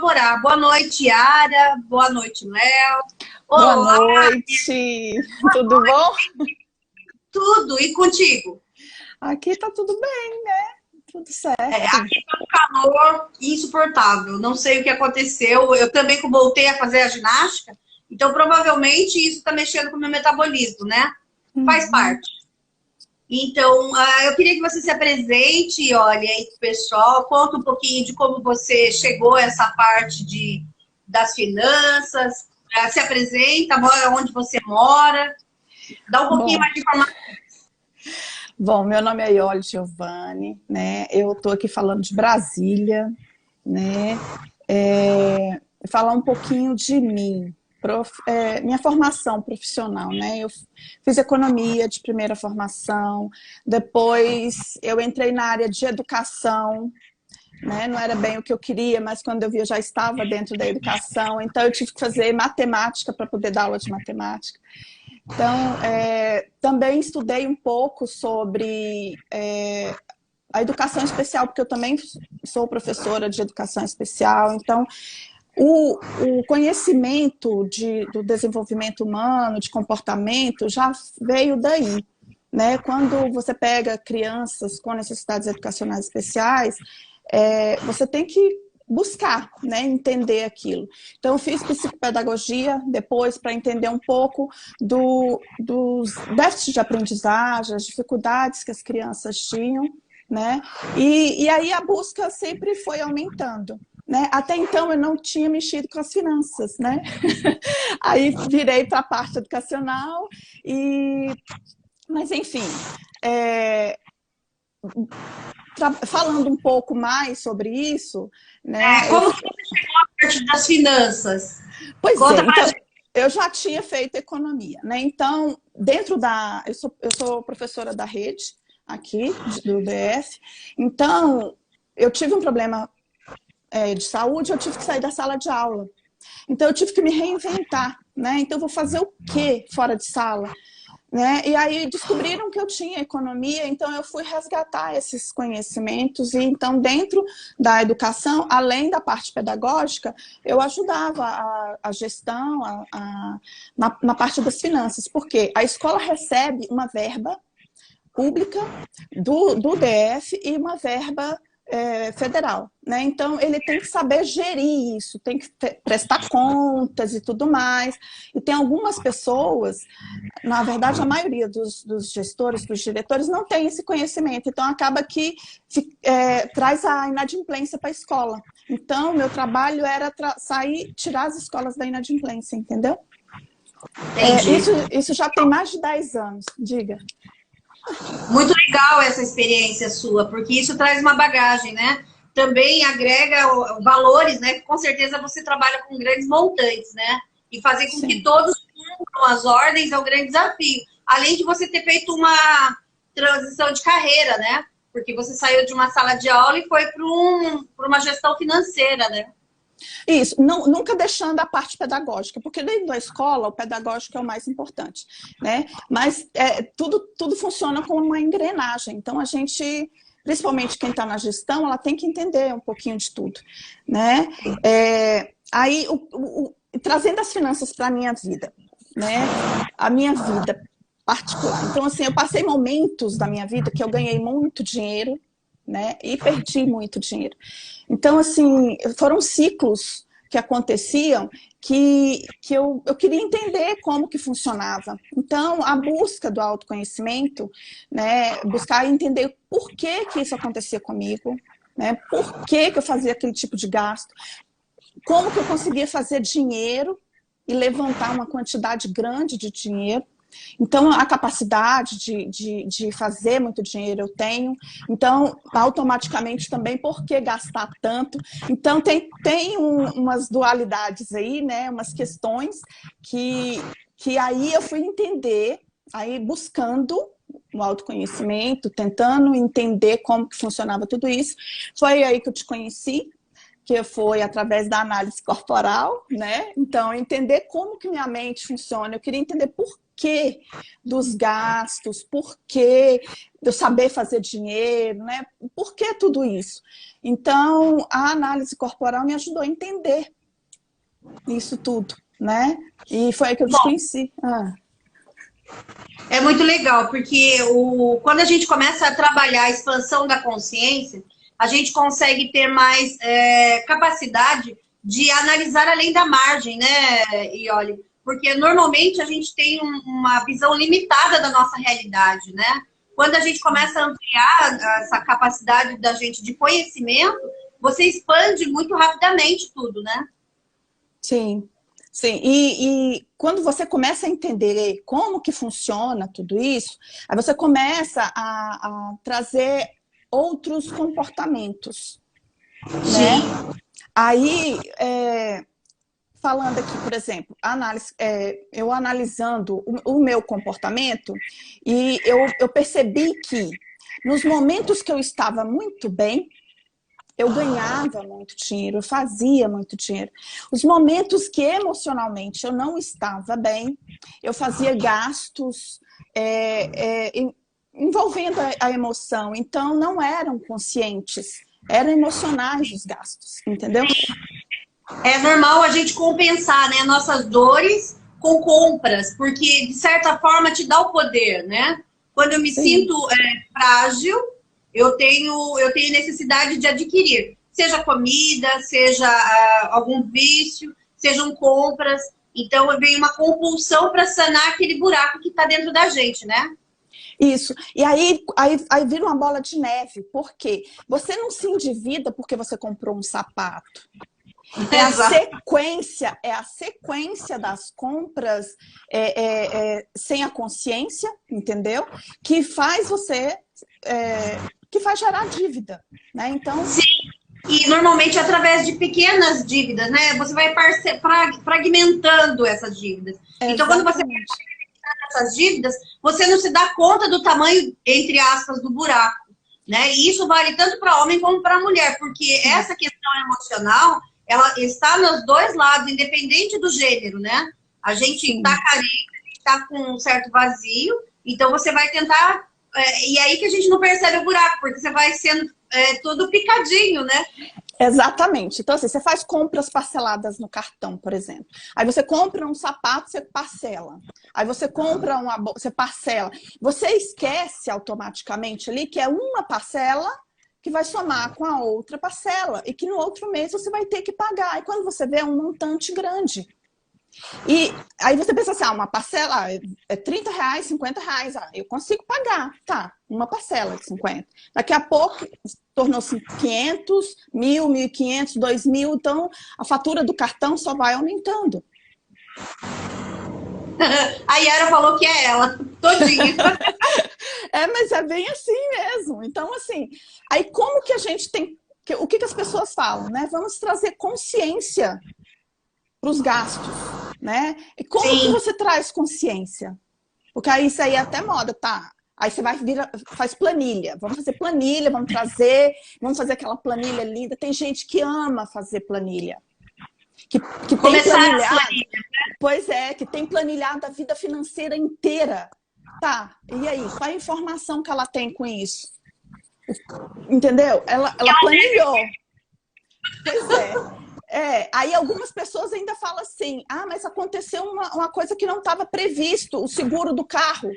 namorar. Boa noite, Yara. Boa noite, Léo. Boa Olá, noite. Tudo bom? tudo. E contigo? Aqui tá tudo bem, né? Tudo certo. Aqui tá um calor insuportável. Não sei o que aconteceu. Eu também voltei a fazer a ginástica. Então, provavelmente, isso está mexendo com o meu metabolismo, né? Faz parte. Então, eu queria que você se apresente, olha, aí pro pessoal, conta um pouquinho de como você chegou a essa parte das finanças, se apresenta, mora onde você mora, dá um pouquinho Bom, mais de informação. bom, meu nome é Iole Giovanni, né? Eu tô aqui falando de Brasília, né? Falar um pouquinho de mim. Minha formação profissional, né? Eu fiz economia de primeira formação, depois eu entrei na área de educação, né? Não era bem o que eu queria, mas quando eu vi eu já estava dentro da educação, então eu tive que fazer matemática para poder dar aula de matemática. Então, também estudei um pouco sobre a educação especial, porque eu também sou professora de educação especial, então o conhecimento do desenvolvimento humano, de comportamento, já veio daí, né? Quando você pega crianças com necessidades educacionais especiais, você tem que buscar, né, entender aquilo. Então, eu fiz psicopedagogia depois para entender um pouco dos déficits de aprendizagem, as dificuldades que as crianças tinham, né? E aí a busca sempre foi aumentando. Né? Até então eu não tinha mexido com as finanças, né? Aí virei para a parte educacional, mas enfim, falando um pouco mais sobre isso, né? Como que você chegou à parte das finanças? Pois é, Conta pra então gente. eu já tinha feito economia, né? Então, eu sou professora da rede aqui do DF, então eu tive um problema de saúde, eu tive que sair da sala de aula. Então, eu tive que me reinventar, né? Então, eu vou fazer o quê fora de sala? Né? E aí descobriram que eu tinha economia, então eu fui resgatar esses conhecimentos e então dentro da educação, além da parte pedagógica, eu ajudava a gestão na parte das finanças, porque a escola recebe uma verba pública do DF e uma verba federal, né? Então ele tem que saber gerir isso, tem que prestar contas e tudo mais. E tem algumas pessoas, na verdade a maioria dos gestores, dos diretores não tem esse conhecimento, então acaba que traz a inadimplência para a escola. Então meu trabalho era tirar as escolas da inadimplência, entendeu? Isso já tem mais de 10 anos, diga. Muito legal essa experiência sua, porque isso traz uma bagagem, né? Também agrega valores, né? Com certeza você trabalha com grandes montantes, né? E fazer com que Sim. todos cumpram as ordens é um grande desafio. Além de você ter feito uma transição de carreira, né? Porque você saiu de uma sala de aula e foi para uma gestão financeira, né? Isso, nunca deixando a parte pedagógica, porque dentro da escola o pedagógico é o mais importante, né? Mas tudo funciona como uma engrenagem, então a gente, principalmente quem está na gestão, ela tem que entender um pouquinho de tudo, né? Aí, trazendo as finanças para a minha vida, né? A minha vida particular. Então, assim, eu passei momentos da minha vida que eu ganhei muito dinheiro, né? E perdi muito dinheiro. Então, assim, foram ciclos que aconteciam que eu queria entender como que funcionava. Então, a busca do autoconhecimento, né, buscar entender por que isso acontecia comigo, né, por que eu fazia aquele tipo de gasto, como que eu conseguia fazer dinheiro e levantar uma quantidade grande de dinheiro. Então, a capacidade de fazer muito dinheiro eu tenho. Então, automaticamente também, por que gastar tanto? Então, tem umas dualidades aí, né? Umas questões que aí eu fui entender, aí buscando o autoconhecimento, tentando entender como que funcionava tudo isso. Foi aí que eu te conheci, que foi através da análise corporal, né? Então, entender como que minha mente funciona. Eu queria entender por porquê dos gastos, porquê de eu saber fazer dinheiro, né? Por que tudo isso? Então, a análise corporal me ajudou a entender isso tudo, né? E foi aí que eu te conheci. É muito legal, porque quando a gente começa a trabalhar a expansão da consciência, a gente consegue ter mais capacidade de analisar além da margem, né, Iole? Porque normalmente a gente tem uma visão limitada da nossa realidade, né? Quando a gente começa a ampliar essa capacidade da gente de conhecimento, você expande muito rapidamente tudo, né? Sim. Sim, e quando você começa a entender como que funciona tudo isso, aí você começa a trazer outros comportamentos, né? Aí, falando aqui, por exemplo, eu analisando o meu comportamento, e eu percebi que nos momentos que eu estava muito bem, eu ganhava muito dinheiro, eu fazia muito dinheiro. Os momentos que emocionalmente eu não estava bem, eu fazia gastos envolvendo a emoção. Então, não eram conscientes, eram emocionais os gastos, entendeu? É normal a gente compensar, né, nossas dores com compras, porque, de certa forma, te dá o poder, né? Quando eu me sinto frágil, eu tenho necessidade de adquirir, seja comida, seja algum vício, sejam compras. Então, vem uma compulsão para sanar aquele buraco que está dentro da gente, né? Isso. E aí vira uma bola de neve. Por quê? Você não se endivida porque você comprou um sapato. É a sequência das compras sem a consciência, entendeu? Que faz você... que faz gerar dívida, né? Então... Sim, e normalmente através de pequenas dívidas, né? Você vai fragmentando essas dívidas. Exatamente. Então, quando você vai fragmentando essas dívidas, você não se dá conta do tamanho, entre aspas, do buraco, né? E isso vale tanto para homem como para mulher, porque essa questão emocional, ela está nos dois lados, independente do gênero, né? A gente está carente, a gente está com um certo vazio, então você vai tentar... e aí que a gente não percebe o buraco, porque você vai sendo tudo picadinho, né? Exatamente. Então, assim, você faz compras parceladas no cartão, por exemplo. Aí você compra um sapato, você parcela. Aí você compra você parcela. Você esquece automaticamente ali que é uma parcela que vai somar com a outra parcela e que no outro mês você vai ter que pagar. E quando você vê, é um montante grande. E aí você pensa assim, uma parcela é R$30, R$50, eu consigo pagar, tá, uma parcela de 50. Daqui a pouco tornou-se 500, 1.000, 1.500, 2.000, então a fatura do cartão só vai aumentando. A Yara falou que é ela, todinha. Mas é bem assim mesmo. Então, assim, aí como que a gente tem... O que as pessoas falam, né? Vamos trazer consciência para os gastos, né? E como que você traz consciência? Porque aí isso aí é até moda, tá? Aí você faz planilha. Vamos fazer planilha, vamos fazer aquela planilha linda. Tem gente que ama fazer planilha. Que tem planilhado. Pois é, que tem planilhado a vida financeira inteira. Tá, e aí? Qual a informação que ela tem com isso? Entendeu? Ela planilhou. Pois é. Aí algumas pessoas ainda falam assim, mas aconteceu uma coisa que não estava previsto, o seguro do carro,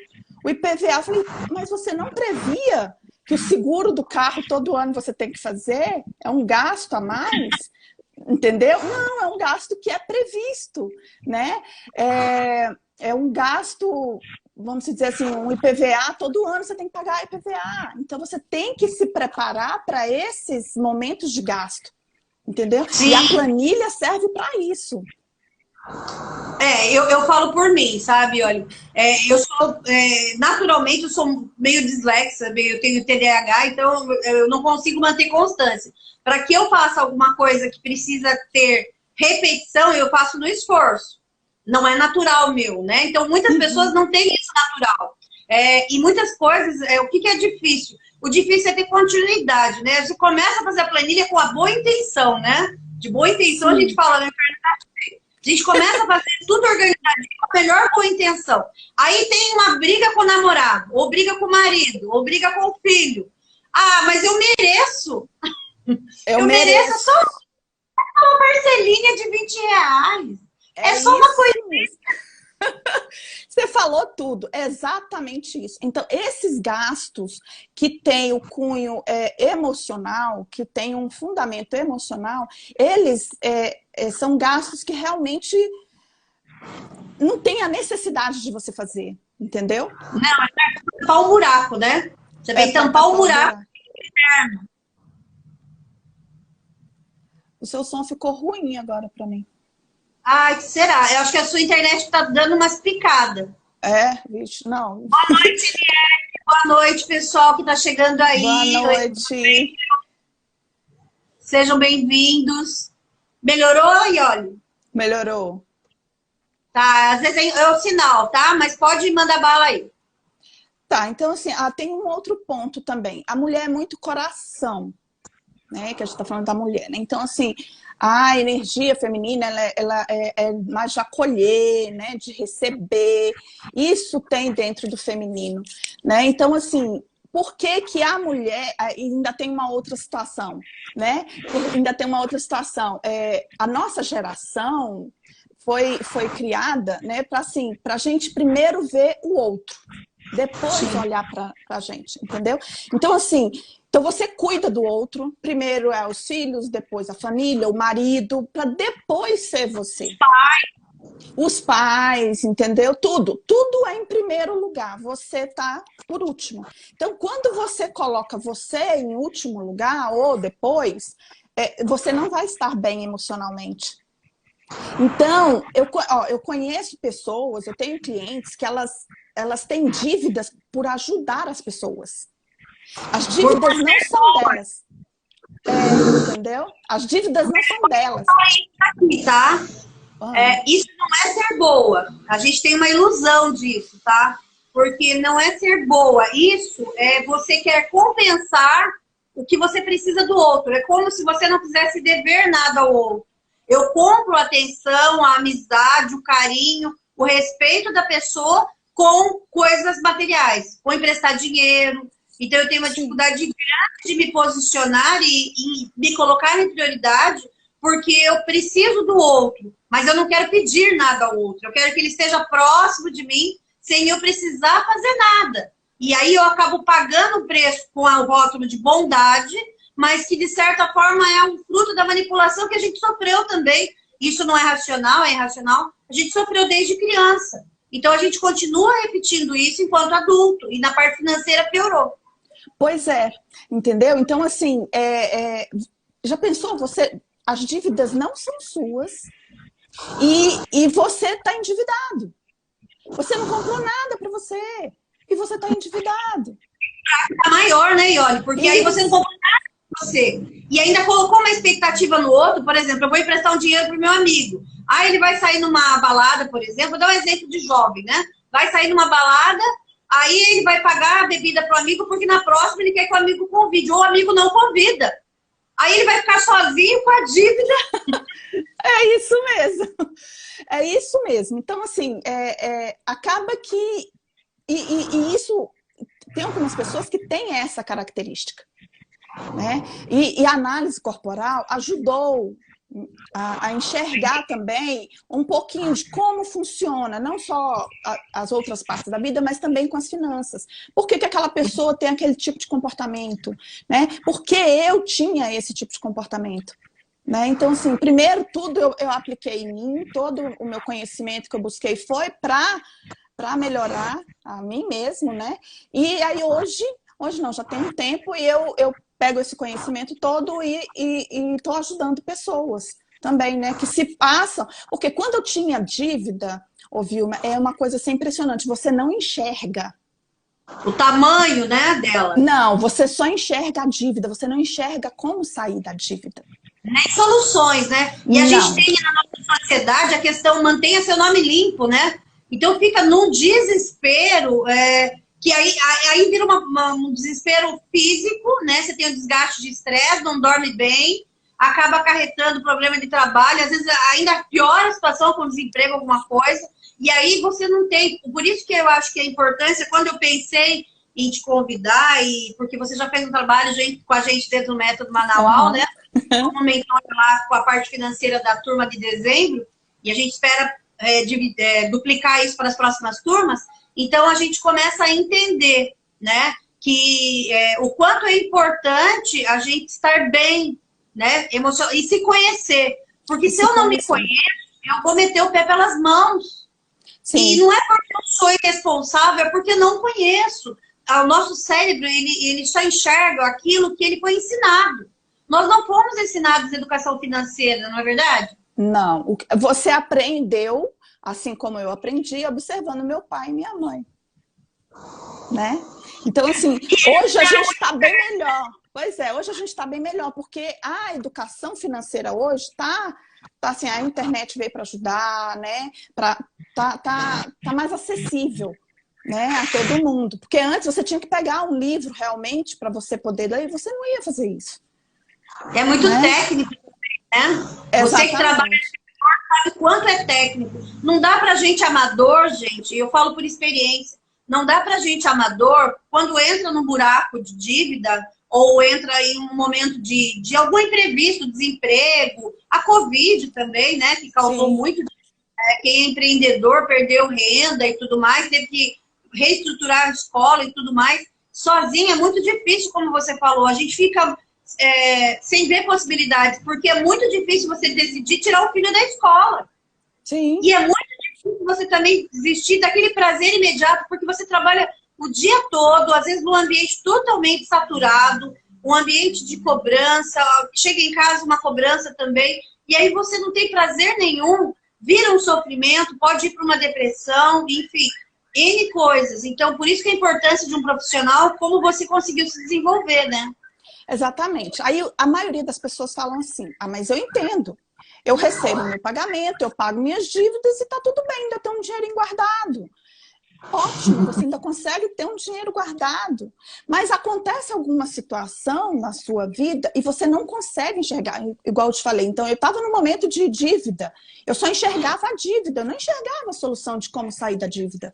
o IPVA. Eu falei, mas você não previa que o seguro do carro todo ano você tem que fazer? É um gasto a mais? Entendeu? Não, é um gasto que é previsto, né? É um gasto, vamos dizer assim, um IPVA, todo ano você tem que pagar IPVA. Então você tem que se preparar para esses momentos de gasto. Entendeu? Sim. E a planilha serve para isso. Eu falo por mim, sabe? Olha, eu sou, naturalmente, eu sou meio dislexa, eu tenho TDAH, então eu não consigo manter constância. Para que eu faça alguma coisa que precisa ter repetição, eu faço no esforço. Não é natural meu, né? Então, muitas pessoas não têm isso natural. E muitas coisas, o que é difícil? O difícil é ter continuidade, né? Você começa a fazer a planilha com a boa intenção, né? De boa intenção, a gente fala, no inferno tá cheio. A gente começa a fazer tudo organizadinho com a melhor boa intenção. Aí tem uma briga com o namorado, ou briga com o marido, ou briga com o filho. Ah, mas eu mereço. Eu mereço só uma parcelinha de R$ 20. É só uma coisinha. Você falou tudo, é exatamente isso. Então, esses gastos que têm o cunho emocional, que têm um fundamento emocional, eles são gastos que realmente não tem a necessidade de você fazer, entendeu? Não, é tampar o buraco, né? Você vem tampar o buraco. O seu som ficou ruim agora para mim. Ai, que será? Eu acho que a sua internet está dando umas picadas. Vixe, não. Boa noite, Liette. Boa noite, pessoal que está chegando aí. Boa noite. Sejam bem-vindos. Melhorou, Iole? Melhorou. Tá, às vezes é o sinal, tá? Mas pode mandar bala aí. Tá, então assim, tem um outro ponto também. A mulher é muito coração, né? Que a gente tá falando da mulher, né? Então, assim, a energia feminina, ela é mais de acolher, né? De receber. Isso tem dentro do feminino, né? Então, assim, por que que a mulher ainda tem uma outra situação, né? Ainda tem uma outra situação. A nossa geração foi criada, né? Para assim, a gente primeiro ver o outro, depois olhar para a gente, entendeu? Então, assim, você cuida do outro, primeiro é os filhos, depois a família, o marido, para depois ser você. Os pais, entendeu? Tudo é em primeiro lugar, você tá por último. Então, quando você coloca você em último lugar, ou depois, você não vai estar bem emocionalmente. Então, eu conheço pessoas, eu tenho clientes que elas têm dívidas por ajudar as pessoas. As dívidas não são delas. Entendeu? As dívidas não são delas. Aqui, tá? Isso não é ser boa. A gente tem uma ilusão disso, tá? Porque não é ser boa. Isso é você quer compensar o que você precisa do outro. É como se você não quisesse dever nada ao outro. Eu compro a atenção, a amizade, o carinho, o respeito da pessoa com coisas materiais, com emprestar dinheiro. Então, eu tenho uma dificuldade grande de me posicionar e me colocar em prioridade, porque eu preciso do outro, mas eu não quero pedir nada ao outro. Eu quero que ele esteja próximo de mim, sem eu precisar fazer nada. E aí eu acabo pagando o preço com o rótulo de bondade, mas que, de certa forma, é um fruto da manipulação que a gente sofreu também. Isso não é racional, é irracional. A gente sofreu desde criança. Então, a gente continua repetindo isso enquanto adulto. E na parte financeira piorou. Pois é, entendeu? Então, assim, já pensou? As dívidas não são suas e você está endividado. Você não comprou nada para você e você está endividado. Tá maior, né, Iole? Porque aí você não comprou nada para você. E ainda colocou uma expectativa no outro. Por exemplo, eu vou emprestar um dinheiro pro meu amigo. Aí ele vai sair numa balada, por exemplo. Vou dar um exemplo de jovem, né? Vai sair numa balada, aí ele vai pagar a bebida pro amigo, porque na próxima ele quer que o amigo convide. Ou o amigo não convida. Aí ele vai ficar sozinho com a dívida. É isso mesmo. É isso mesmo. Então, assim, acaba que... E isso... Tem algumas pessoas que têm essa característica, né? E a análise corporal ajudou a enxergar também um pouquinho de como funciona, não só as outras partes da vida, mas também com as finanças. Por que aquela pessoa tem aquele tipo de comportamento, né? Por que eu tinha esse tipo de comportamento? Né? Então, assim, primeiro tudo eu apliquei em mim, todo o meu conhecimento que eu busquei foi para melhorar a mim mesmo, né? E aí hoje não, já tem um tempo e eu pego esse conhecimento todo e estou ajudando pessoas também, né? Que se passam, porque quando eu tinha dívida, Vilma, é uma coisa assim impressionante, você não enxerga o tamanho, né, dela. Não, você só enxerga a dívida, você não enxerga como sair da dívida. Nem soluções, né? E a gente tem na nossa sociedade a questão mantenha seu nome limpo, né? Então fica num desespero, que aí vira um desespero físico, né? Você tem um desgaste de estresse, não dorme bem, acaba acarretando problema de trabalho, às vezes ainda piora a situação com desemprego, alguma coisa, e aí você não tem. Por isso que eu acho que a importância, quando eu pensei em te convidar, e porque você já fez um trabalho com a gente dentro do Método Manaual, né? Como mentora lá com a parte financeira da turma de dezembro, e a gente espera duplicar isso para as próximas turmas, então a gente começa a entender, né, que o quanto é importante a gente estar bem, né, e se conhecer, porque se eu não me conheço, eu vou meter o pé pelas mãos. Sim. E não é porque eu sou irresponsável, é porque não conheço. O nosso cérebro, ele só enxerga aquilo que ele foi ensinado. Nós não fomos ensinados educação financeira, não é verdade? Não. Você aprendeu, assim como eu aprendi, observando meu pai e minha mãe. Né? Então, assim, hoje a gente está bem melhor. Pois é, hoje a gente está bem melhor, porque a educação financeira hoje tá assim, a internet veio para ajudar, né? Tá mais acessível, né, a todo mundo. Porque antes você tinha que pegar um livro realmente para você poder ler, e você não ia fazer isso. É muito técnico, né? Você que trabalha sabe o quanto é técnico. Não dá pra gente amador, gente, eu falo por experiência, não dá pra gente amador, quando entra num buraco de dívida, ou entra em um momento de algum imprevisto, desemprego, a Covid também, né, que causou Sim. muito. Quem é empreendedor perdeu renda e tudo mais, teve que reestruturar a escola e tudo mais. Sozinho é muito difícil, como você falou, a gente fica sem ver possibilidades, porque é muito difícil você decidir tirar o filho da escola. Sim. E é muito difícil você também desistir daquele prazer imediato, porque você trabalha o dia todo, às vezes num ambiente totalmente saturado, um ambiente de cobrança, chega em casa uma cobrança também, e aí você não tem prazer nenhum, vira um sofrimento, pode ir para uma depressão, enfim, N coisas. Então, por isso que a importância de um profissional, como você conseguiu se desenvolver, né? Exatamente. Aí a maioria das pessoas falam assim, mas eu entendo. Eu recebo meu pagamento, eu pago minhas dívidas e tá tudo bem, ainda tem um dinheirinho guardado. Ótimo, você ainda consegue ter um dinheiro guardado. Mas acontece alguma situação na sua vida e você não consegue enxergar, igual eu te falei. Então, eu estava no momento de dívida. Eu só enxergava a dívida, eu não enxergava a solução de como sair da dívida.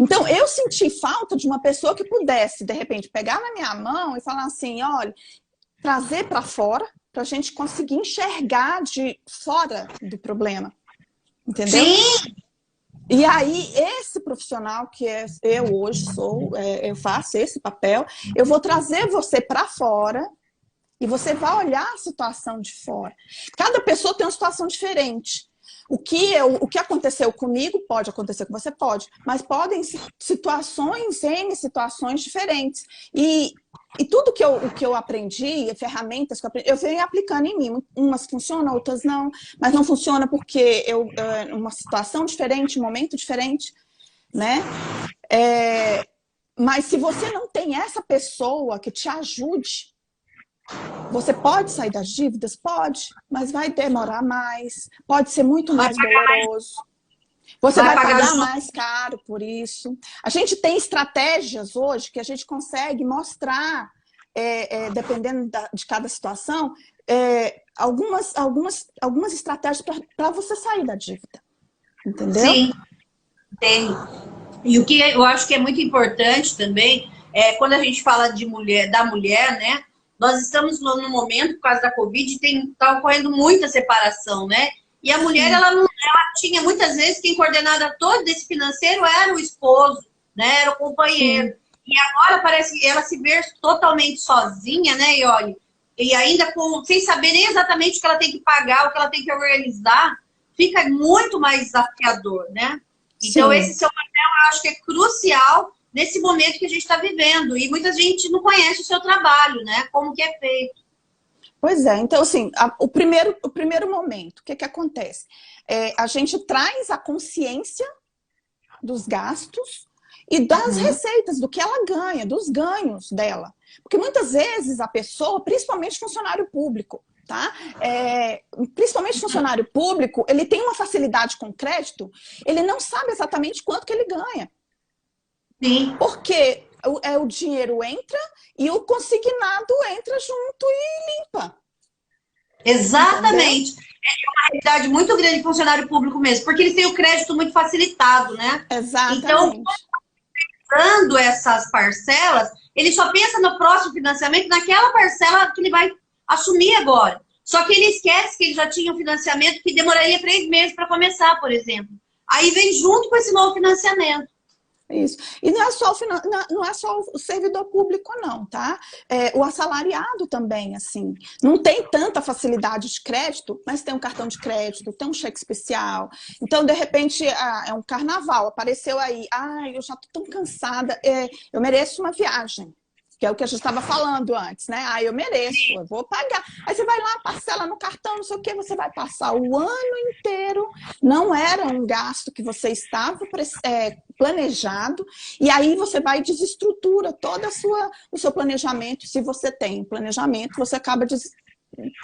Então, eu senti falta de uma pessoa que pudesse, de repente, pegar na minha mão e falar assim, olha, trazer para fora, para a gente conseguir enxergar de fora do problema. Entendeu? Sim! E aí, esse profissional que eu hoje sou, eu faço esse papel, eu vou trazer você para fora e você vai olhar a situação de fora. Cada pessoa tem uma situação diferente. O que aconteceu comigo pode acontecer com você, pode, mas podem N situações diferentes. E tudo que eu aprendi, ferramentas que eu venho aplicando em mim. Umas funcionam, outras não, mas não funciona porque uma situação diferente, um momento diferente, né? Mas se você não tem essa pessoa que te ajude, você pode sair das dívidas? Pode, mas vai demorar mais, pode ser muito mais doloroso. Você vai pagar mais caro por isso. A gente tem estratégias hoje que a gente consegue mostrar, dependendo de cada situação, algumas estratégias para você sair da dívida. Entendeu? Sim, tem. E o que eu acho que é muito importante também, quando a gente fala da mulher, né? Nós estamos no momento, por causa da Covid, está ocorrendo muita separação, né? E a mulher, ela tinha muitas vezes quem coordenava todo esse financeiro era o esposo, né? Era o companheiro. Sim. E agora parece que ela se vê totalmente sozinha, né, Iole? E ainda sem saber nem exatamente o que ela tem que pagar, o que ela tem que organizar, fica muito mais desafiador, né? Então, Sim. Esse seu papel, eu acho que é crucial nesse momento que a gente está vivendo. E muita gente não conhece o seu trabalho, né? Como que é feito. Pois é. Então, assim, o primeiro momento, o que acontece? A gente traz a consciência dos gastos e das receitas, do que ela ganha, dos ganhos dela. Porque muitas vezes a pessoa, principalmente funcionário público, tá? Principalmente funcionário público, ele tem uma facilidade com crédito, ele não sabe exatamente quanto que ele ganha. Sim. Porque o dinheiro entra e o consignado entra junto e limpa. Exatamente. É uma realidade muito grande de funcionário público mesmo, porque eles têm o crédito muito facilitado, né? Então, Exatamente. dando essas parcelas, ele só pensa no próximo financiamento, naquela parcela que ele vai assumir agora. Só que ele esquece que ele já tinha um financiamento que demoraria 3 meses para começar, por exemplo. Aí vem junto com esse novo financiamento. Isso. E não é só o servidor público, não, tá? O assalariado também, assim. Não tem tanta facilidade de crédito, mas tem um cartão de crédito, tem um cheque especial. Então, de repente, é um carnaval, apareceu aí. Ai, eu já tô tão cansada, eu mereço uma viagem. Que é o que a gente estava falando antes, né? Ah, eu mereço, eu vou pagar. Aí você vai lá, parcela no cartão, não sei o quê, você vai passar o ano inteiro. Não era um gasto que você estava planejado, e aí você vai e desestrutura todo o seu planejamento. Se você tem planejamento, você acaba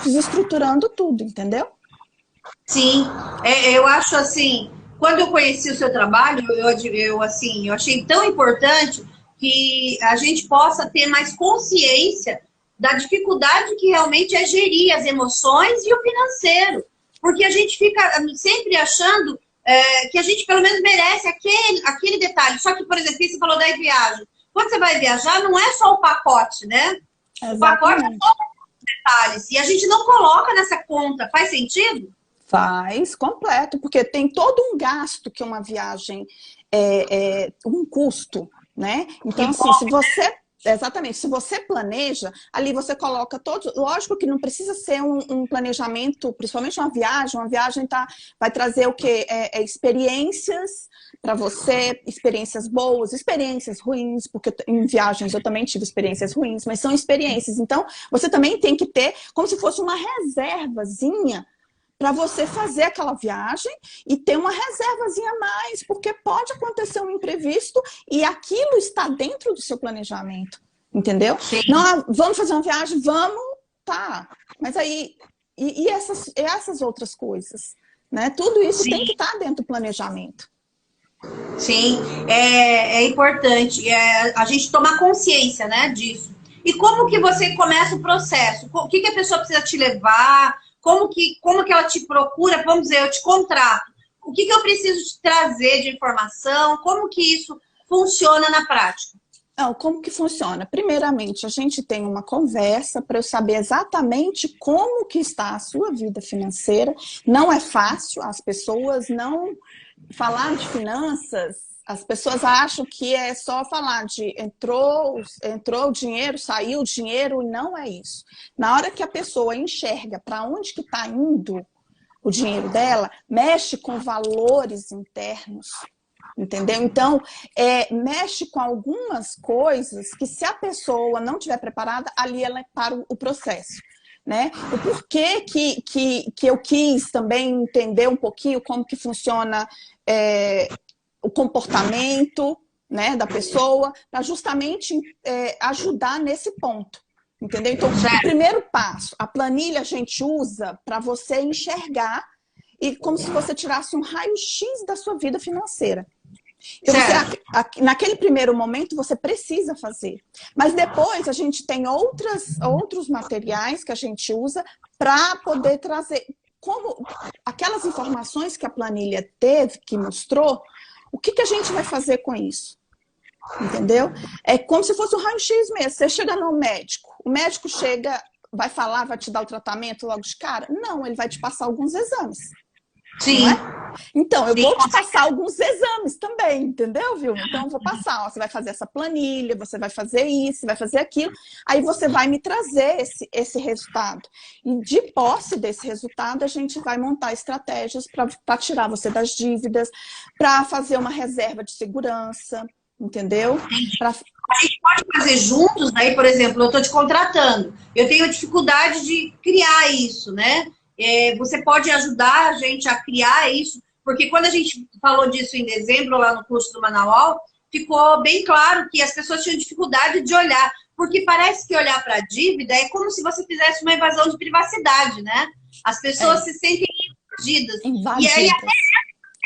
desestruturando tudo, entendeu? Sim, eu acho assim, quando eu conheci o seu trabalho, eu achei tão importante que a gente possa ter mais consciência da dificuldade que realmente é gerir as emoções e o financeiro. Porque a gente fica sempre achando que a gente pelo menos merece aquele detalhe. Só que, por exemplo, você falou da viagem. Quando você vai viajar, não é só o pacote, né? Exatamente. O pacote é só os detalhes. E a gente não coloca nessa conta. Faz sentido? Faz completo, porque tem todo um gasto que uma viagem um custo, né? Então, assim, exatamente, se você planeja, ali você coloca todos. Lógico que não precisa ser um planejamento, principalmente uma viagem vai trazer o quê? Experiências para você, experiências boas, experiências ruins, porque em viagens eu também tive experiências ruins, mas são experiências. Então, você também tem que ter como se fosse uma reservazinha para você fazer aquela viagem e ter uma reservazinha a mais, porque pode acontecer um imprevisto e aquilo está dentro do seu planejamento, entendeu? Sim. Não, vamos fazer uma viagem, vamos, tá. Mas aí, essas outras coisas, né? Tudo isso Sim. tem que estar dentro do planejamento. Sim, é importante a gente tomar consciência, né, disso. E como que você começa o processo? O que a pessoa precisa te levar? Como que ela te procura? Vamos dizer, eu te contrato. O que eu preciso te trazer de informação? Como que isso funciona na prática? Não, como que funciona? Primeiramente, a gente tem uma conversa para eu saber exatamente como que está a sua vida financeira. Não é fácil, as pessoas não... Falar de finanças, as pessoas acham que é só falar de entrou o dinheiro, saiu o dinheiro, e não é isso. Na hora que a pessoa enxerga para onde que está indo o dinheiro dela, mexe com valores internos, entendeu? Então, mexe com algumas coisas que se a pessoa não estiver preparada, ali ela para o processo. Né? O porquê que eu quis também entender um pouquinho como que funciona o comportamento, né, da pessoa, para justamente ajudar nesse ponto, entendeu? Então, o primeiro passo, a planilha a gente usa para você enxergar e como se você tirasse um raio-x da sua vida financeira. Então, naquele primeiro momento, você precisa fazer. Mas depois, a gente tem outros materiais que a gente usa para poder trazer como aquelas informações que a planilha teve, que mostrou, o que a gente vai fazer com isso? Entendeu? É como se fosse um raio-x mesmo. Você chega no médico, o médico chega, vai falar, vai te dar o tratamento logo de cara? Não, ele vai te passar alguns exames. Sim. Então, eu vou te passar alguns exames também, entendeu, Vilma? Então, eu vou passar, você vai fazer essa planilha, você vai fazer isso, vai fazer aquilo, aí você vai me trazer esse resultado. E de posse desse resultado, a gente vai montar estratégias para tirar você das dívidas, para fazer uma reserva de segurança, entendeu? A gente pode fazer juntos, aí, por exemplo, eu estou te contratando, eu tenho dificuldade de criar isso, né? Você pode ajudar a gente a criar isso, porque quando a gente falou disso em dezembro, lá no curso do Manual, ficou bem claro que as pessoas tinham dificuldade de olhar, porque parece que olhar para a dívida é como se você fizesse uma invasão de privacidade, né? As pessoas se sentem invadidas. E aí, até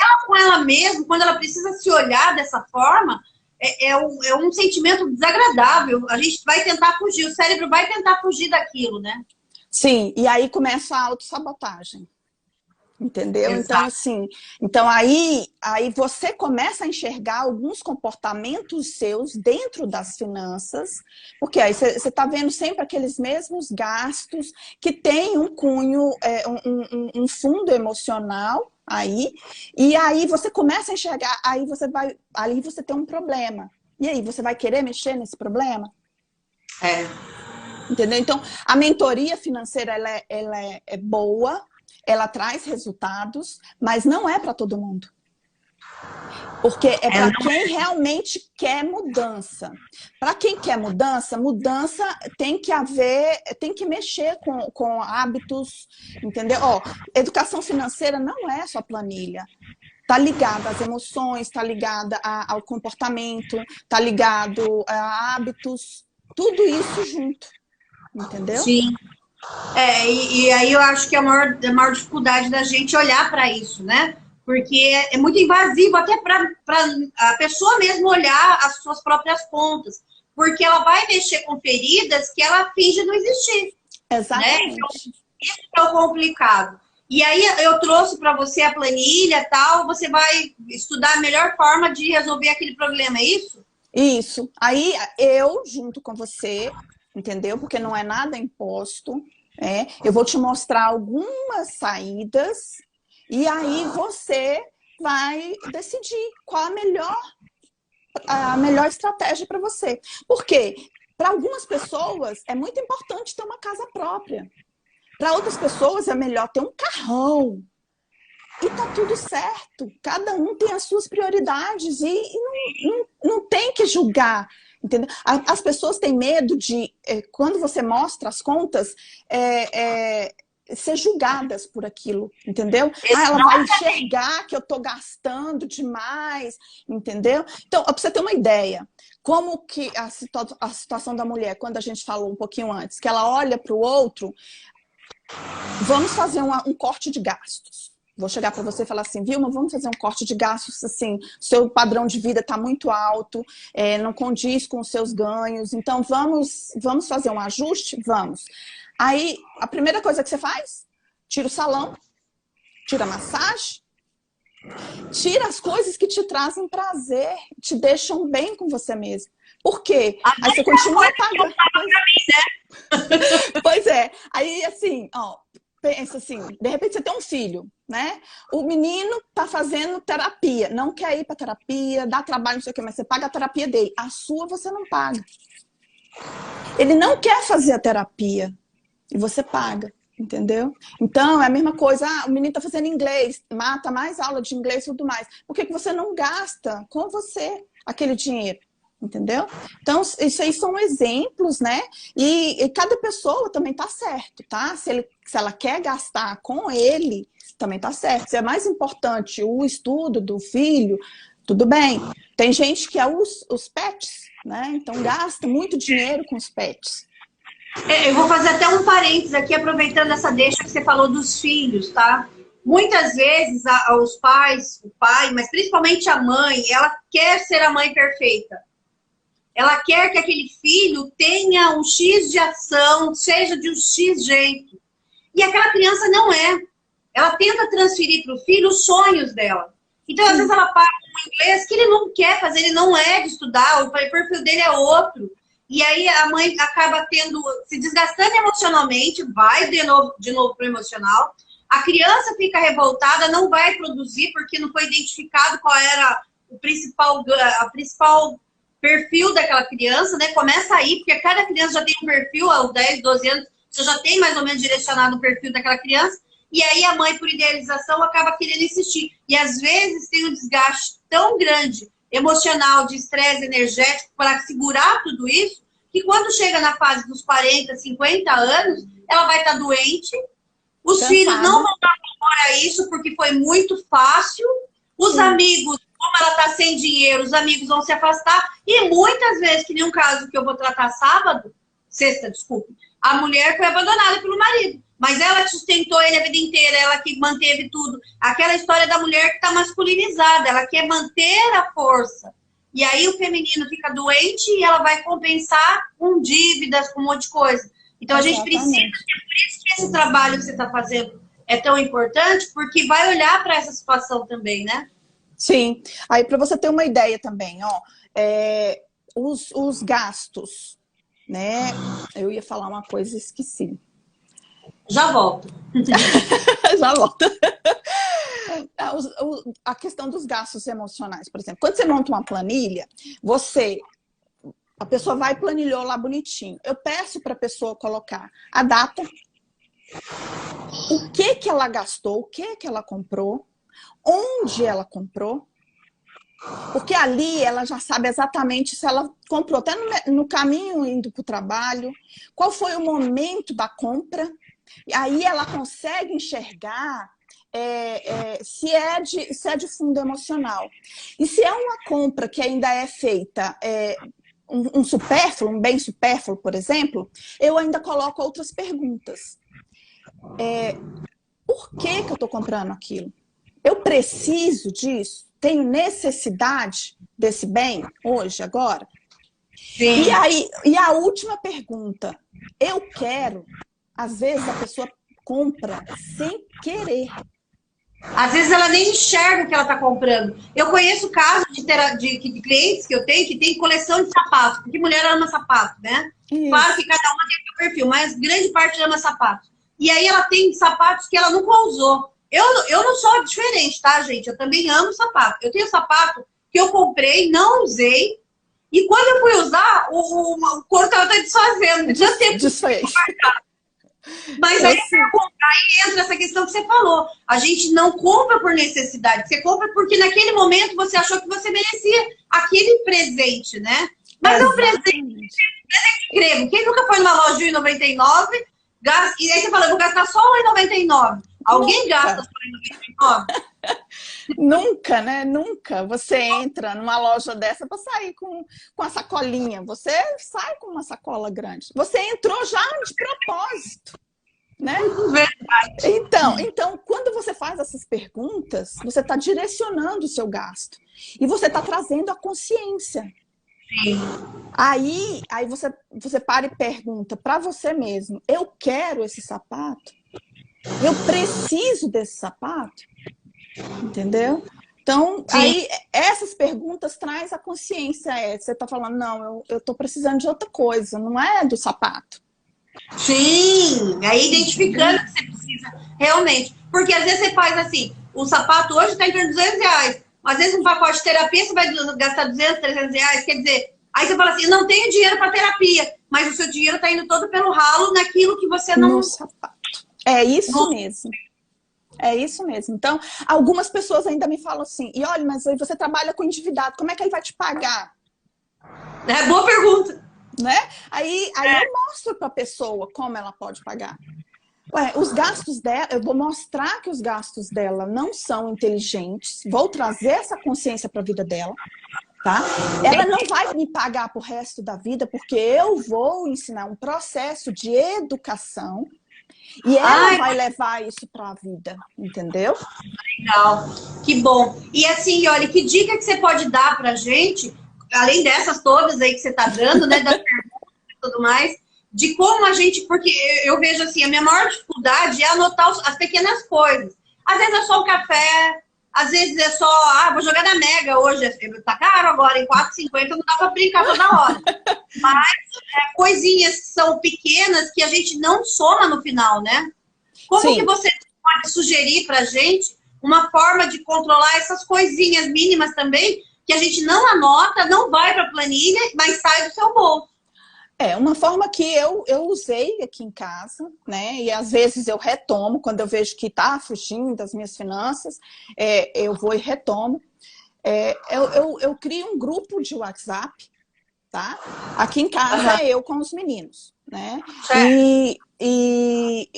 ela com ela mesma, quando ela precisa se olhar dessa forma, é um sentimento desagradável. A gente vai tentar fugir, o cérebro vai tentar fugir daquilo, né? Sim, e aí começa a autossabotagem. Entendeu? Exato. Então, assim, então aí você começa a enxergar alguns comportamentos seus dentro das finanças, porque aí você está vendo sempre aqueles mesmos gastos que tem um cunho, um fundo emocional aí, e aí você começa a enxergar, aí você tem um problema. E aí, você vai querer mexer nesse problema? Entendeu? Então, a mentoria financeira, ela é boa, ela traz resultados, mas não é para todo mundo. Porque é para quem realmente quer mudança. Para quem quer mudança tem que mexer com hábitos, entendeu? Educação financeira não é só planilha. Está ligada às emoções, está ligada ao comportamento, está ligado a hábitos, tudo isso junto, entendeu? Sim. E aí eu acho que é a maior dificuldade da gente olhar para isso, né? Porque é muito invasivo até para a pessoa mesmo olhar as suas próprias contas. Porque ela vai mexer com feridas que ela finge não existir. Exatamente. Né? Então, isso é o complicado. E aí eu trouxe para você a planilha e tal, você vai estudar a melhor forma de resolver aquele problema, é isso? Isso. Aí eu, junto com você, entendeu? Porque não é nada imposto, eu vou te mostrar algumas saídas e aí você vai decidir qual a melhor estratégia para você. Porque para algumas pessoas é muito importante ter uma casa própria. Para outras pessoas é melhor ter um carrão. E tá tudo certo. Cada um tem as suas prioridades e não tem que julgar. Entendeu? As pessoas têm medo de, quando você mostra as contas, ser julgadas por aquilo, entendeu? Ela vai enxergar que eu tô gastando demais, entendeu? Então, para você ter uma ideia, como que a situação da mulher, quando a gente falou um pouquinho antes, que ela olha para o outro, vamos fazer um corte de gastos. Vou chegar para você e falar assim, Vilma, vamos fazer um corte de gastos, assim, seu padrão de vida está muito alto, não condiz com os seus ganhos, então vamos fazer um ajuste? Vamos. Aí, a primeira coisa que você faz, tira o salão, tira a massagem, tira as coisas que te trazem prazer, te deixam bem com você mesmo. Por quê? Aí você continua pagando. Pois é. Aí, assim, pensa assim, de repente você tem um filho, né? O menino tá fazendo terapia, não quer ir para terapia, dá trabalho, não sei o quê, mas você paga a terapia dele. A sua você não paga. Ele não quer fazer a terapia e você paga, entendeu? Então, é a mesma coisa, o menino tá fazendo inglês, mata mais aula de inglês e tudo mais. Por que você não gasta com você aquele dinheiro? Entendeu? Então, isso aí são exemplos, né? E cada pessoa também tá certo, tá? Se ela quer gastar com ele, também tá certo. Se é mais importante o estudo do filho, tudo bem. Tem gente que é os pets, né? Então, gasta muito dinheiro com os pets. Eu vou fazer até um parênteses aqui, aproveitando essa deixa que você falou dos filhos, tá? Muitas vezes, os pais, o pai, mas principalmente a mãe, ela quer ser a mãe perfeita. Ela quer que aquele filho tenha um X de ação, seja de um X jeito. E aquela criança não é. Ela tenta transferir para o filho os sonhos dela. Então, às vezes, ela paga um inglês que ele não quer fazer, ele não é de estudar, o perfil dele é outro. E aí a mãe acaba se desgastando emocionalmente, vai de novo para o emocional. A criança fica revoltada, não vai produzir, porque não foi identificado qual era a principal perfil daquela criança, né? Começa aí, porque cada criança já tem um perfil, aos 10, 12 anos, você já tem mais ou menos direcionado o perfil daquela criança, e aí a mãe, por idealização, acaba querendo insistir. E às vezes tem um desgaste tão grande, emocional, de estresse energético, para segurar tudo isso, que quando chega na fase dos 40, 50 anos, ela vai estar doente, os filhos não vão dar valor a isso, porque foi muito fácil, os amigos, como ela está sem dinheiro, os amigos vão se afastar. E muitas vezes, que nem um caso que eu vou tratar sexta, desculpe, a mulher foi abandonada pelo marido. Mas ela sustentou ele a vida inteira, ela que manteve tudo. Aquela história da mulher que está masculinizada, ela quer manter a força. E aí o feminino fica doente e ela vai compensar com dívidas, com um monte de coisa. Então, a gente precisa, é por isso que esse trabalho que você está fazendo é tão importante, porque vai olhar para essa situação também, né? Sim. Aí, para você ter uma ideia também, ó, os gastos, né? Eu ia falar uma coisa e esqueci. Já volto. Já volto. A questão dos gastos emocionais, por exemplo. Quando você monta uma planilha, a pessoa vai e planilhou lá bonitinho. Eu peço para a pessoa colocar a data, o que ela gastou, o que ela comprou, onde ela comprou, porque ali ela já sabe exatamente se ela comprou até no caminho indo para o trabalho, qual foi o momento da compra, e aí ela consegue enxergar se é de fundo emocional. E se é uma compra que ainda é feita um supérfluo, um bem supérfluo, por exemplo, eu ainda coloco outras perguntas. Por que eu estou comprando aquilo? Eu preciso disso? Tenho necessidade desse bem hoje, agora? Sim. E a última pergunta. Eu quero, às vezes a pessoa compra sem querer. Às vezes ela nem enxerga o que ela está comprando. Eu conheço casos de clientes que eu tenho que tem coleção de sapatos, porque mulher ama sapato, né? Isso. Claro que cada uma tem o seu perfil, mas grande parte ama sapato. E aí ela tem sapatos que ela nunca usou. Eu não sou diferente, tá, gente? Eu também amo sapato. Eu tenho sapato que eu comprei, não usei, e quando eu fui usar, o couro estava desfazendo. Desfez. Mas aí entra essa questão que você falou. A gente não compra por necessidade. Você compra porque naquele momento você achou que você merecia aquele presente, né? Mas é um presente grego. Quem nunca foi numa loja de R$1,99 e aí você fala, eu vou gastar só R$1,99. Alguém gasta só R$1,99? Nunca, né? Nunca. Você entra numa loja dessa para sair com a sacolinha. Você sai com uma sacola grande. Você entrou já de propósito, né? Verdade. Então, quando você faz essas perguntas, você está direcionando o seu gasto. E você está trazendo a consciência. Sim. Aí você para e pergunta para você mesmo, eu quero esse sapato? Eu preciso desse sapato? Entendeu? Então, Sim. aí essas perguntas traz a consciência. Você está falando, não, eu estou precisando de outra coisa, não é do sapato. Sim, aí identificando o que você precisa realmente. Porque às vezes você faz assim, o sapato hoje está em torno de R$200, mas às vezes um pacote de terapia você vai gastar R$200, R$300, quer dizer, aí você fala assim, não tenho dinheiro para terapia, mas o seu dinheiro está indo todo pelo ralo naquilo que você não... No sapato. É isso mesmo. É isso mesmo. Então, algumas pessoas ainda me falam assim, e olha, mas aí você trabalha com endividado, como é que ele vai te pagar? É boa pergunta. Né? Aí eu mostro para a pessoa como ela pode pagar. Os gastos dela, eu vou mostrar que os gastos dela não são inteligentes, vou trazer essa consciência para a vida dela, tá? Ela não vai me pagar pro resto da vida, porque eu vou ensinar um processo de educação e ela vai levar isso para a vida, entendeu? Legal, que bom. E assim, olha, que dica que você pode dar pra gente, além dessas todas aí que você tá dando, né, das perguntas e tudo mais, de como a gente, porque eu vejo assim, a minha maior dificuldade é anotar as pequenas coisas. Às vezes é só o café, às vezes é só, vou jogar na Mega hoje, tá caro agora, em R$4,50 não dá pra brincar toda hora. Mas coisinhas que são pequenas que a gente não soma no final, né? Como Sim. que você pode sugerir pra gente uma forma de controlar essas coisinhas mínimas também, que a gente não anota, não vai pra planilha, mas sai do seu bolso? Uma forma que eu usei aqui em casa, né? E às vezes eu retomo, quando eu vejo que tá fugindo das minhas finanças, eu vou e retomo. Eu crio um grupo de WhatsApp, tá? Aqui em casa eu com os meninos, né?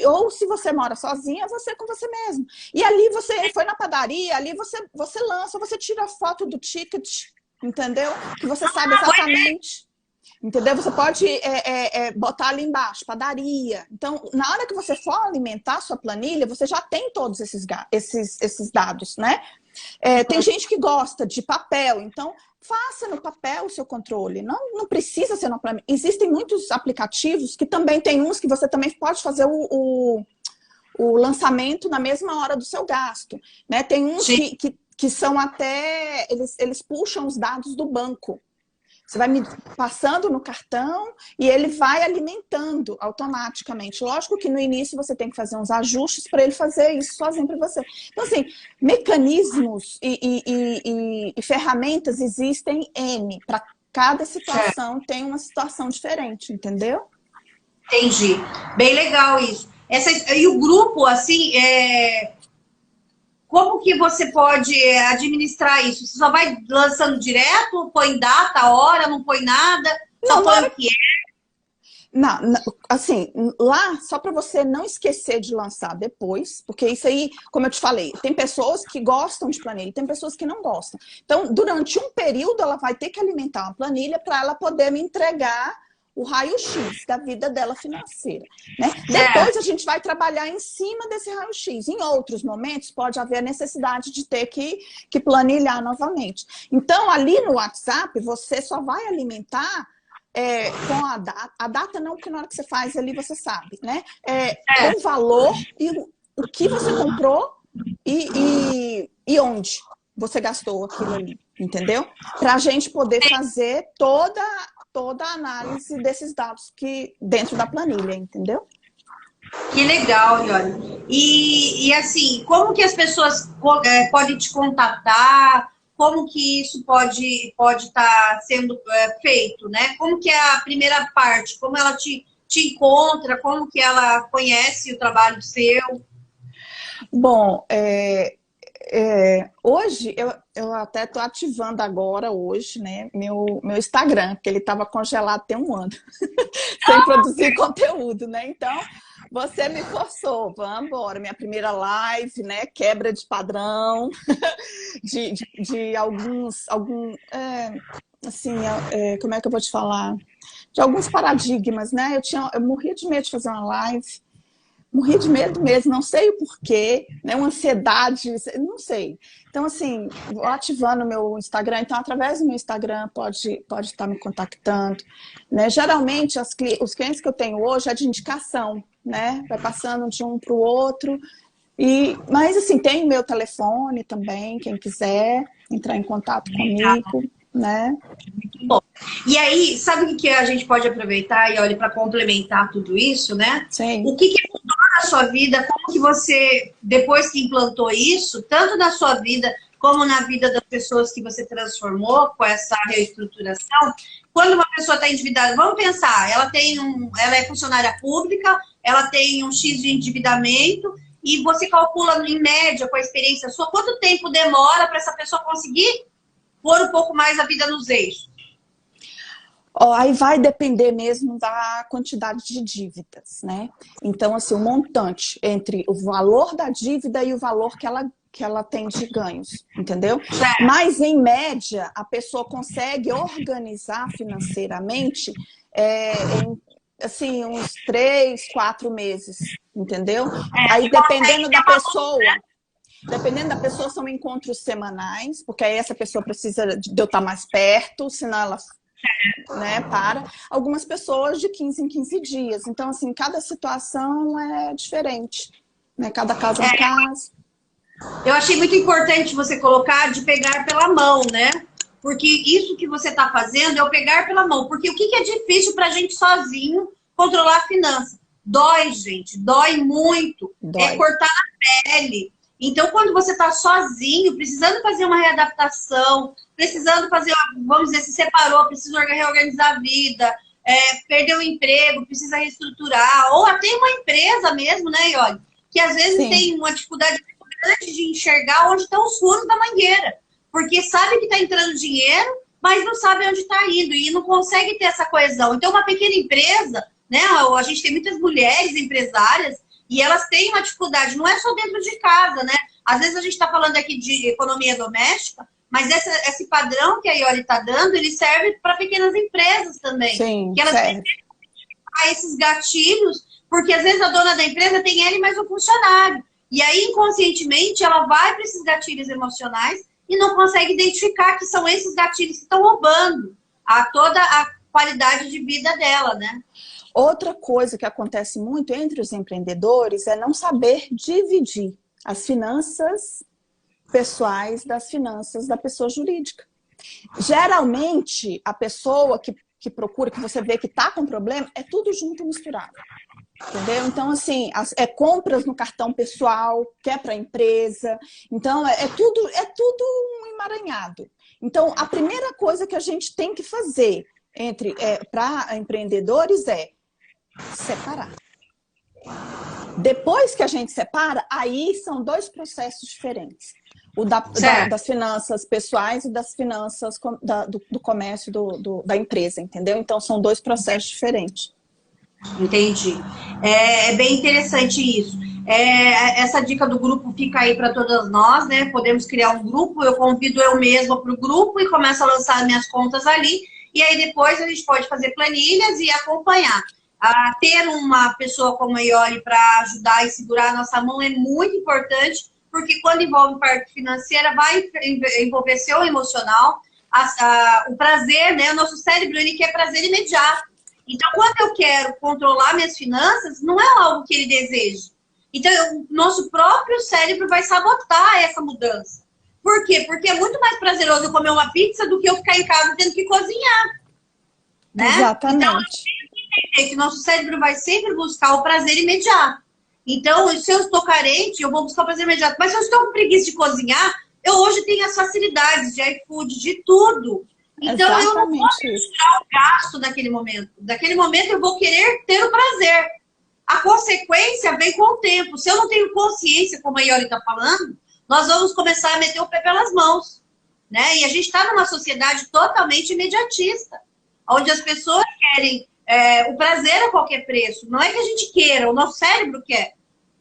Ou se você mora sozinha, você com você mesmo. E ali você foi na padaria, ali você lança, você tira a foto do ticket, entendeu? Que você sabe exatamente. Entendeu? Você pode botar ali embaixo, padaria. Então, na hora que você for alimentar a sua planilha, você já tem todos esses dados, né? Tem gente que gosta de papel, então faça no papel o seu controle. Não precisa ser no planilha. Existem muitos aplicativos que também tem uns que você também pode fazer o lançamento na mesma hora do seu gasto, né? Tem uns que são até... Eles puxam os dados do banco. Você vai passando no cartão e ele vai alimentando automaticamente. Lógico que no início você tem que fazer uns ajustes para ele fazer isso sozinho para você. Então, assim, mecanismos e ferramentas existem N. Para cada situação tem uma situação diferente, entendeu? Entendi. Bem legal isso. E o grupo, assim, como que você pode administrar isso? Você só vai lançando direto? Põe data, hora, não põe nada? Só põe o que é? Não, assim, lá, só para você não esquecer de lançar depois, porque isso aí, como eu te falei, tem pessoas que gostam de planilha, tem pessoas que não gostam. Então, durante um período, ela vai ter que alimentar uma planilha para ela poder me entregar o raio-x da vida dela financeira, né? Depois a gente vai trabalhar em cima desse raio-x. Em outros momentos pode haver a necessidade de ter que planilhar novamente. Então, ali no WhatsApp, você só vai alimentar com a data. A data não, porque na hora que você faz ali você sabe, né? O valor e o que você comprou e onde você gastou aquilo ali, entendeu? Para a gente poder fazer toda a análise desses dados dentro da planilha, entendeu? Que legal, Ione. E assim, como que as pessoas podem te contatar? Como que isso pode estar sendo feito, né? Como que é a primeira parte? Como ela te encontra? Como que ela conhece o trabalho seu? Bom, hoje, eu até estou ativando agora, hoje, né, meu Instagram, porque ele estava congelado tem um ano, sem produzir conteúdo, né? Então, você me forçou, vamos embora. Minha primeira live, né, quebra de padrão, de assim, como é que eu vou te falar? De alguns paradigmas, né? Eu morria de medo de fazer uma live. Morri de medo mesmo, não sei o porquê, né? Uma ansiedade, não sei. Então, assim, vou ativando o meu Instagram. Então, através do meu Instagram, pode estar me contactando, né? Geralmente, os clientes que eu tenho hoje é de indicação, né? Vai passando de um para o outro. Mas, assim, tem o meu telefone também, quem quiser entrar em contato comigo, né? Muito bom. E aí, sabe o que a gente pode aproveitar e olha para complementar tudo isso, né? Sim. O que mudou na sua vida? Como que você, depois que implantou isso, tanto na sua vida como na vida das pessoas que você transformou com essa reestruturação, quando uma pessoa está endividada, vamos pensar, ela é funcionária pública, ela tem um X de endividamento e você calcula em média com a experiência sua, quanto tempo demora para essa pessoa conseguir pôr um pouco mais a vida nos eixos? Aí vai depender mesmo da quantidade de dívidas, né? Então, assim, o montante entre o valor da dívida e o valor que ela tem de ganhos, entendeu? Mas, em média, a pessoa consegue organizar financeiramente em, assim, uns 3, 4 meses, entendeu? Aí, dependendo da pessoa, são encontros semanais, porque aí essa pessoa precisa de eu estar mais perto, senão ela, né, para. Algumas pessoas de 15 em 15 dias. Então, assim, cada situação é diferente, né? Cada caso é um caso. Eu achei muito importante você colocar de pegar pela mão, né? Porque isso que você está fazendo é o pegar pela mão. Porque o que é difícil para a gente sozinho controlar a finança? Dói, gente. Dói muito. Dói. É cortar na pele. Então, quando você está sozinho, precisando fazer uma readaptação, precisando fazer, vamos dizer, se separou, precisa reorganizar a vida, perdeu o emprego, precisa reestruturar, ou até uma empresa mesmo, né, Ione? Que às vezes tem uma dificuldade grande de enxergar onde estão os furos da mangueira. Porque sabe que está entrando dinheiro, mas não sabe onde está indo e não consegue ter essa coesão. Então, uma pequena empresa, né? A gente tem muitas mulheres empresárias e elas têm uma dificuldade, não é só dentro de casa, né? Às vezes a gente está falando aqui de economia doméstica, mas esse padrão que a Ione está dando, ele serve para pequenas empresas também. Sim, que elas precisam esses gatilhos, porque às vezes a dona da empresa tem ele mais um funcionário. E aí, inconscientemente, ela vai para esses gatilhos emocionais e não consegue identificar que são esses gatilhos que estão roubando toda a qualidade de vida dela, né? Outra coisa que acontece muito entre os empreendedores é não saber dividir as finanças pessoais das finanças da pessoa jurídica. Geralmente, a pessoa que procura, que você vê que está com problema, é tudo junto e misturado. Entendeu? Então, assim, compras no cartão pessoal, que é para a empresa. Então, é tudo um emaranhado. Então, a primeira coisa que a gente tem que fazer para empreendedores é separar. Depois que a gente separa, aí são dois processos diferentes. O das finanças pessoais e das finanças do comércio da empresa, entendeu? Então, são dois processos diferentes. Entendi. É bem interessante isso. Essa dica do grupo fica aí para todas nós, né? Podemos criar um grupo, eu convido eu mesma para o grupo e começo a lançar minhas contas ali. E aí depois a gente pode fazer planilhas e acompanhar. Ter uma pessoa como a Iole para ajudar e segurar a nossa mão é muito importante, porque quando envolve parte financeira, vai envolver seu emocional, o prazer, né? O nosso cérebro, ele quer prazer imediato. Então, quando eu quero controlar minhas finanças, não é algo que ele deseja. Então, o nosso próprio cérebro vai sabotar essa mudança. Por quê? Porque é muito mais prazeroso eu comer uma pizza do que eu ficar em casa tendo que cozinhar. Né? Exatamente. Então, a gente tem que entender que o nosso cérebro vai sempre buscar o prazer imediato. Então, se eu estou carente, eu vou buscar o prazer imediato. Mas se eu estou com preguiça de cozinhar, eu hoje tenho as facilidades de iFood, de tudo. Então, exatamente, eu não posso tirar o gasto naquele momento. Naquele momento, eu vou querer ter o prazer. A consequência vem com o tempo. Se eu não tenho consciência, como a Iole está falando, nós vamos começar a meter o pé pelas mãos. Né? E a gente está numa sociedade totalmente imediatista, onde as pessoas querem o prazer a qualquer preço. Não é que a gente queira, o nosso cérebro quer.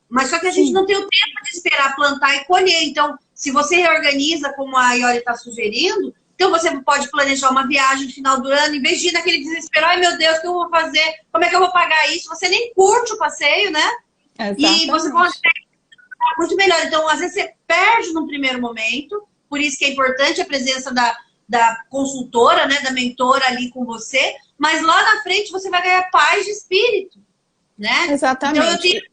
Mas só que a gente não tem o tempo de esperar plantar e colher. Então, se você reorganiza, como a Iole está sugerindo, então você pode planejar uma viagem no final do ano, em vez de ir naquele desespero, ai meu Deus, o que eu vou fazer? Como é que eu vou pagar isso? Você nem curte o passeio, né? Exatamente. E você consegue muito melhor. Então, às vezes você perde num primeiro momento, por isso que é importante a presença da consultora, né, da mentora ali com você, mas lá na frente você vai ganhar paz de espírito, né? Exatamente. Então, eu tenho que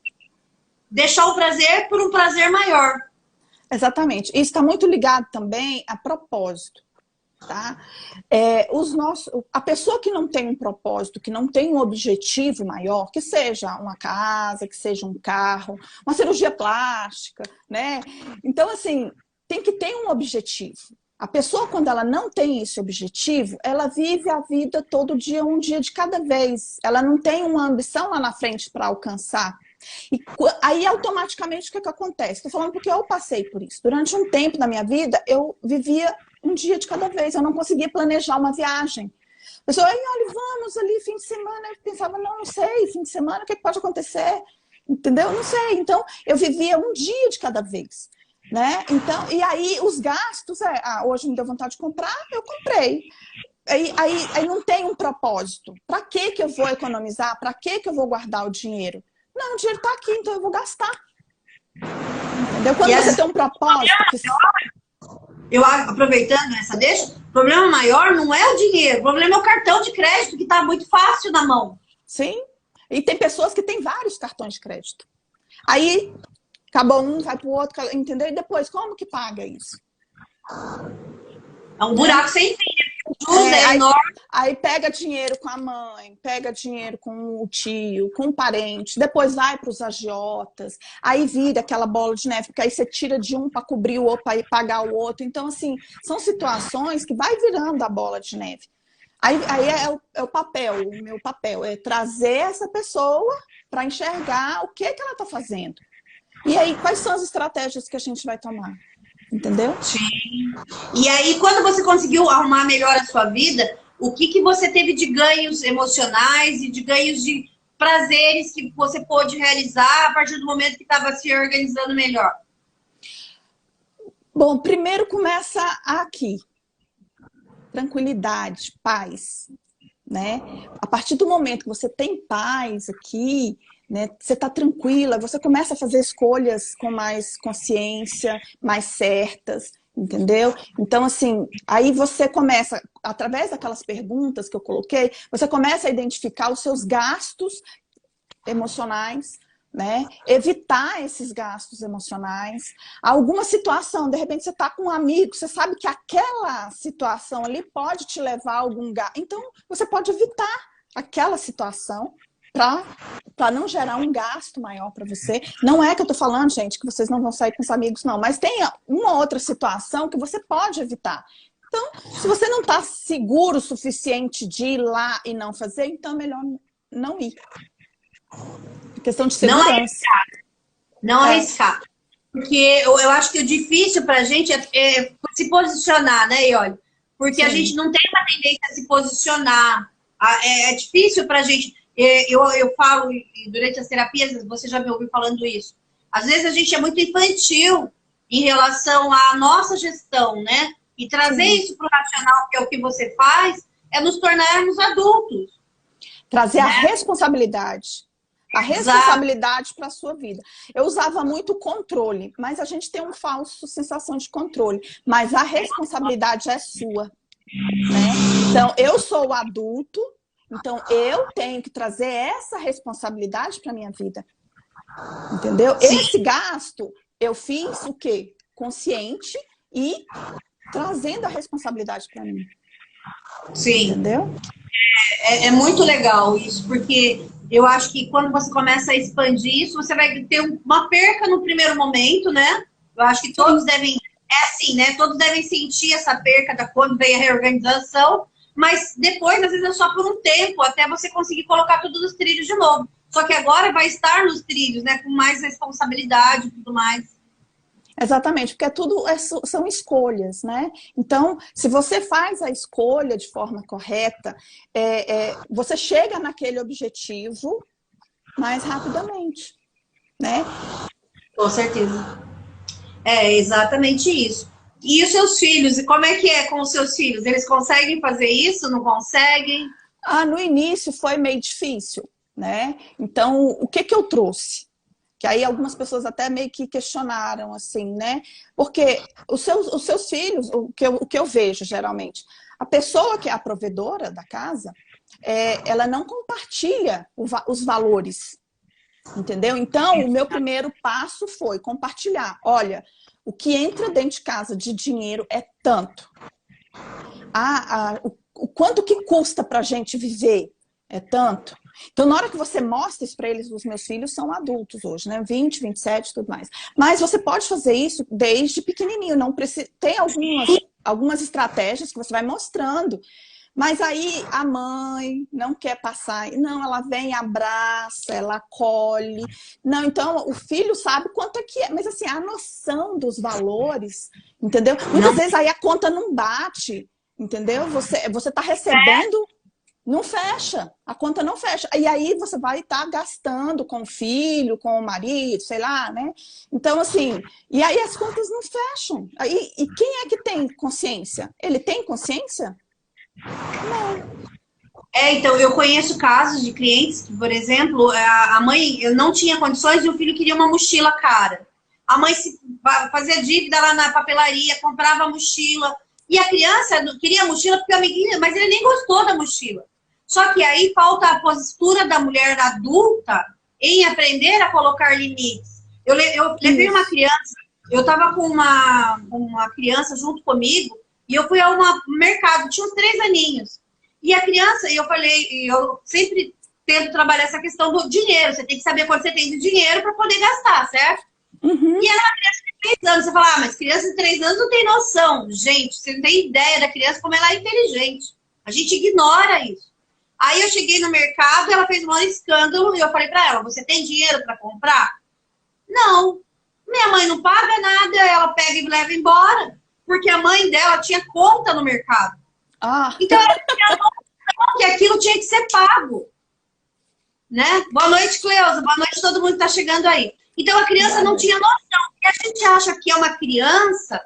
deixar o prazer por um prazer maior. Exatamente. Isso está muito ligado também a propósito. Tá? A pessoa que não tem um propósito, que não tem um objetivo maior, que seja uma casa, que seja um carro, uma cirurgia plástica, né? Então, assim, tem que ter um objetivo. A pessoa, quando ela não tem esse objetivo, ela vive a vida todo dia, um dia de cada vez. Ela não tem uma ambição lá na frente para alcançar. E aí, automaticamente, o que acontece? Estou falando porque eu passei por isso. Durante um tempo da minha vida, eu vivia um dia de cada vez. Eu não conseguia planejar uma viagem. A pessoa, olha, vamos ali, fim de semana. Eu pensava, não sei, fim de semana, o que pode acontecer? Entendeu? Não sei. Então, eu vivia um dia de cada vez. Né? Então, e aí, os gastos, hoje me deu vontade de comprar, eu comprei. Aí não tem um propósito. Para que eu vou economizar? Para que eu vou guardar o dinheiro? Não, o dinheiro está aqui, então eu vou gastar. Entendeu? Quando você tem um propósito... Eu, aproveitando essa deixa, o problema maior não é o dinheiro, o problema é o cartão de crédito, que está muito fácil na mão. Sim, e tem pessoas que têm vários cartões de crédito. Aí, acabou um, vai para o outro, entendeu? E depois, como que paga isso? É um buraco sem fim. O juros é enorme. Aí pega dinheiro com a mãe, pega dinheiro com o tio, com o parente, depois vai para os agiotas, aí vira aquela bola de neve, porque aí você tira de um para cobrir o outro, para pagar o outro. Então, assim, são situações que vai virando a bola de neve. Aí é o papel, o meu papel, é trazer essa pessoa para enxergar o que ela está fazendo. E aí, quais são as estratégias que a gente vai tomar? Entendeu? Sim. E aí, quando você conseguiu arrumar melhor a sua vida, o que você teve de ganhos emocionais e de ganhos de prazeres que você pôde realizar a partir do momento que estava se organizando melhor? Bom, primeiro começa aqui. Tranquilidade, paz, né? A partir do momento que você tem paz aqui, né? Você está tranquila, você começa a fazer escolhas com mais consciência, mais certas, entendeu? Então, assim, aí você começa, através daquelas perguntas que eu coloquei, você começa a identificar os seus gastos emocionais, né? Evitar esses gastos emocionais. Alguma situação, de repente você está com um amigo, você sabe que aquela situação ali pode te levar a algum gasto. Então, você pode evitar aquela situação para não gerar um gasto maior para você. Não é que eu estou falando, gente, que vocês não vão sair com os amigos, não. Mas tem uma outra situação que você pode evitar. Então, se você não está seguro o suficiente de ir lá e não fazer, então é melhor não ir. Questão de segurança. Não arriscar. Porque eu acho que o difícil pra gente é se posicionar, né, Iole? Porque a gente não tem uma tendência a se posicionar. É difícil pra gente. Eu falo, durante as terapias, você já me ouviu falando isso. Às vezes a gente é muito infantil em relação à nossa gestão, né? E trazer isso pro racional, que é o que você faz, é nos tornarmos adultos. Trazer a responsabilidade. A responsabilidade para a sua vida. Eu usava muito controle, mas a gente tem uma falsa sensação de controle. Mas a responsabilidade é sua, né? Então, eu sou o adulto, então eu tenho que trazer essa responsabilidade para a minha vida. Entendeu? Sim. Esse gasto, eu fiz o quê? Consciente e trazendo a responsabilidade para mim. Sim. Entendeu? É muito legal isso, porque eu acho que quando você começa a expandir isso, você vai ter uma perca no primeiro momento, né? Eu acho que todos devem, né? Todos devem sentir essa perca da quando vem a reorganização, mas depois, às vezes, é só por um tempo, até você conseguir colocar tudo nos trilhos de novo. Só que agora vai estar nos trilhos, né? Com mais responsabilidade e tudo mais. Exatamente, porque tudo são escolhas, né? Então, se você faz a escolha de forma correta, você chega naquele objetivo mais rapidamente, né? Com certeza. É exatamente isso. E os seus filhos? E como é que é com os seus filhos? Eles conseguem fazer isso? Não conseguem? No início foi meio difícil, né? Então, o que eu trouxe? Que aí algumas pessoas até meio que questionaram, assim, né? Porque os seus filhos, o que eu vejo geralmente, a pessoa que é a provedora da casa, ela não compartilha os valores, entendeu? Então, o meu primeiro passo foi compartilhar. Olha, o que entra dentro de casa de dinheiro é tanto. O quanto que custa para a gente viver é tanto. Então, na hora que você mostra isso para eles, os meus filhos são adultos hoje, né? 20, 27, tudo mais. Mas você pode fazer isso desde pequenininho. Não precisa. Tem algumas estratégias que você vai mostrando. Mas aí a mãe não quer passar. Não, ela vem, abraça, ela acolhe. Não, então o filho sabe quanto é que é. Mas assim, a noção dos valores, entendeu? Muitas vezes aí a conta não bate, entendeu? Você tá recebendo... Não fecha, a conta não fecha. E aí você vai estar gastando com o filho, com o marido, sei lá, né? Então, assim, e aí as contas não fecham. E quem é que tem consciência? Ele tem consciência? Não. Então, eu conheço casos de clientes que, por exemplo, a mãe não tinha condições e o filho queria uma mochila cara. A mãe fazia dívida lá na papelaria, comprava a mochila. E a criança queria a mochila porque o amiguinho, mas ele nem gostou da mochila. Só que aí falta a postura da mulher adulta em aprender a colocar limites. Eu levei uma criança, eu estava com uma criança junto comigo e eu fui ao mercado, tinha uns 3 aninhos. E a criança, eu falei, eu sempre tento trabalhar essa questão do dinheiro. Você tem que saber quanto você tem de dinheiro para poder gastar, certo? Uhum. E ela é uma criança de 3 anos. Você fala, mas criança de 3 anos não tem noção. Gente, você não tem ideia da criança como ela é inteligente. A gente ignora isso. Aí eu cheguei no mercado, ela fez um maior escândalo e eu falei pra ela, você tem dinheiro pra comprar? Não. Minha mãe não paga nada, ela pega e leva embora. Porque a mãe dela tinha conta no mercado. Então ela tinha noção que aquilo tinha que ser pago. Né? Boa noite, Cleusa. Boa noite a todo mundo que tá chegando aí. Então a criança não tinha noção. Porque a gente acha que é uma criança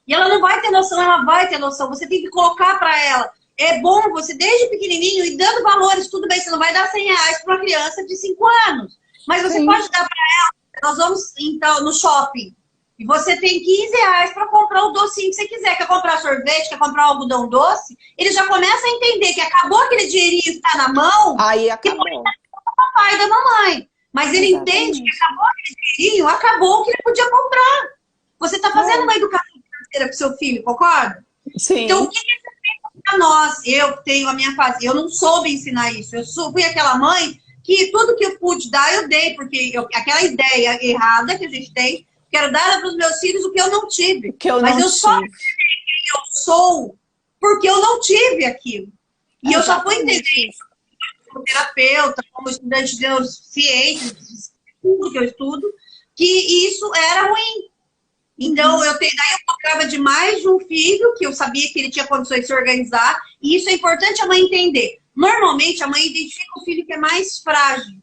e ela não vai ter noção, ela vai ter noção. Você tem que colocar pra ela. é bom você, desde pequenininho, ir dando valores. Tudo bem, você não vai dar R$100 para uma criança de 5 anos. Mas você pode dar para ela. Nós vamos, então, no shopping. E você tem R$15 para comprar o docinho que você quiser. Quer comprar sorvete, quer comprar um algodão doce? Ele já começa a entender que acabou aquele dinheirinho que está na mão. Aí acabou. Que pode dar do papai e da mamãe. Mas ele entende que acabou aquele dinheirinho, acabou o que ele podia comprar. Você está fazendo uma educação financeira para o seu filho, concorda? Sim. Então, o que é para nós? Eu tenho a minha fase. Eu não soube ensinar isso. Eu fui aquela mãe que tudo que eu pude dar, eu dei. Porque aquela ideia errada que a gente tem, quero dar para os meus filhos o que eu não tive. Mas eu só sei quem eu sou porque eu não tive aquilo. E eu só fui entender isso como terapeuta, como estudante de neurociência, tudo que eu estudo, que isso era ruim. Então, daí eu comprava de mais de um filho, que eu sabia que ele tinha condições de se organizar, e isso é importante a mãe entender. Normalmente, a mãe identifica o filho que é mais frágil,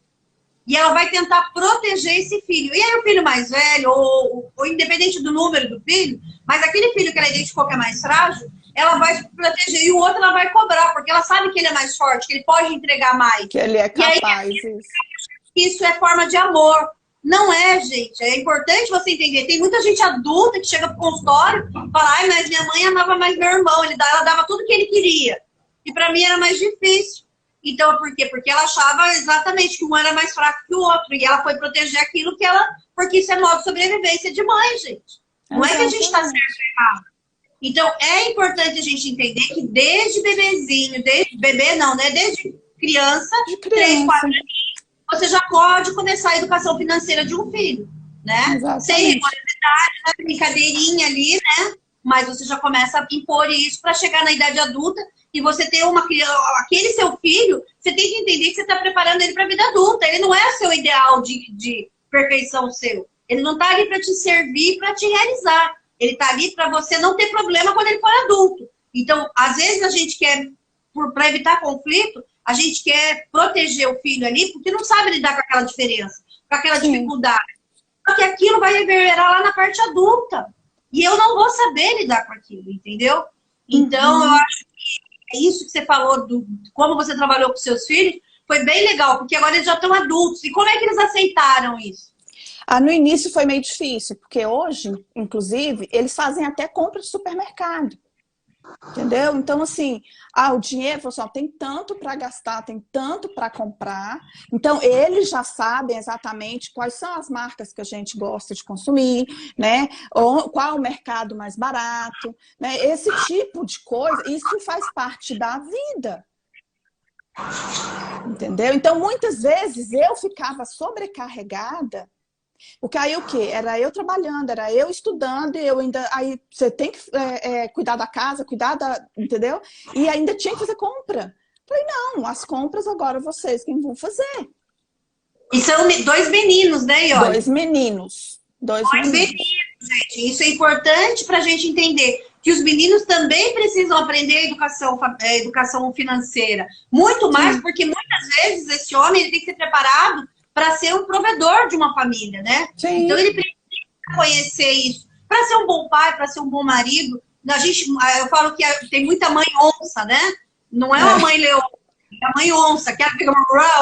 e ela vai tentar proteger esse filho. E aí o filho mais velho, ou independente do número do filho, mas aquele filho que ela identificou que é mais frágil, ela vai proteger, e o outro ela vai cobrar, porque ela sabe que ele é mais forte, que ele pode entregar mais. Que ele é capaz. E aí, isso é forma de amor. Não é, gente. É importante você entender. Tem muita gente adulta que chega pro consultório e fala, ai, mas minha mãe amava mais meu irmão. Ela dava tudo que ele queria. E para mim era mais difícil. Então, por quê? Porque ela achava exatamente que um era mais fraco que o outro. E ela foi proteger aquilo que ela... Porque isso é modo de sobrevivência de mãe, gente. Não é que a gente está certo ou errado. Então, é importante a gente entender que desde bebezinho, desde criança, 3, 4 anos, você já pode começar a educação financeira de um filho, né? Exatamente. Sem rigorosidade, né? Brincadeirinha ali, né? Mas você já começa a impor isso para chegar na idade adulta e você ter uma criança, aquele seu filho, você tem que entender que você está preparando ele para a vida adulta. Ele não é o seu ideal de perfeição seu. Ele não está ali para te servir, para te realizar. Ele está ali para você não ter problema quando ele for adulto. Então, às vezes a gente quer, para evitar conflito, a gente quer proteger o filho ali porque não sabe lidar com aquela diferença, com aquela dificuldade. Porque aquilo vai reverberar lá na parte adulta. E eu não vou saber lidar com aquilo, entendeu? Então, eu acho que é isso que você falou, como você trabalhou com seus filhos, foi bem legal, porque agora eles já estão adultos. E como é que eles aceitaram isso? No início foi meio difícil, porque hoje, inclusive, eles fazem até compra de supermercado. Entendeu? Então, assim, o dinheiro, pessoal, tem tanto para gastar, tem tanto para comprar. Então, eles já sabem exatamente quais são as marcas que a gente gosta de consumir, né? Qual é o mercado mais barato, né? Esse tipo de coisa, isso faz parte da vida. Entendeu? Então, muitas vezes, eu ficava sobrecarregada. Porque aí o quê? Era eu trabalhando, era eu estudando, e eu ainda. Aí você tem que cuidar da casa, entendeu? E ainda tinha que fazer compra. Falei, não, as compras agora vocês quem vão fazer. E são 2 meninos, né, Ioli? 2 meninos. 2 meninos, gente. Isso é importante para a gente entender. Que os meninos também precisam aprender a educação financeira. Muito mais, porque muitas vezes esse homem ele tem que ser preparado para ser um provedor de uma família, né? Sim. Então ele precisa conhecer isso. Para ser um bom pai, para ser um bom marido, eu falo que tem muita mãe onça, né? Não é uma mãe leão, é a mãe onça, quer pegar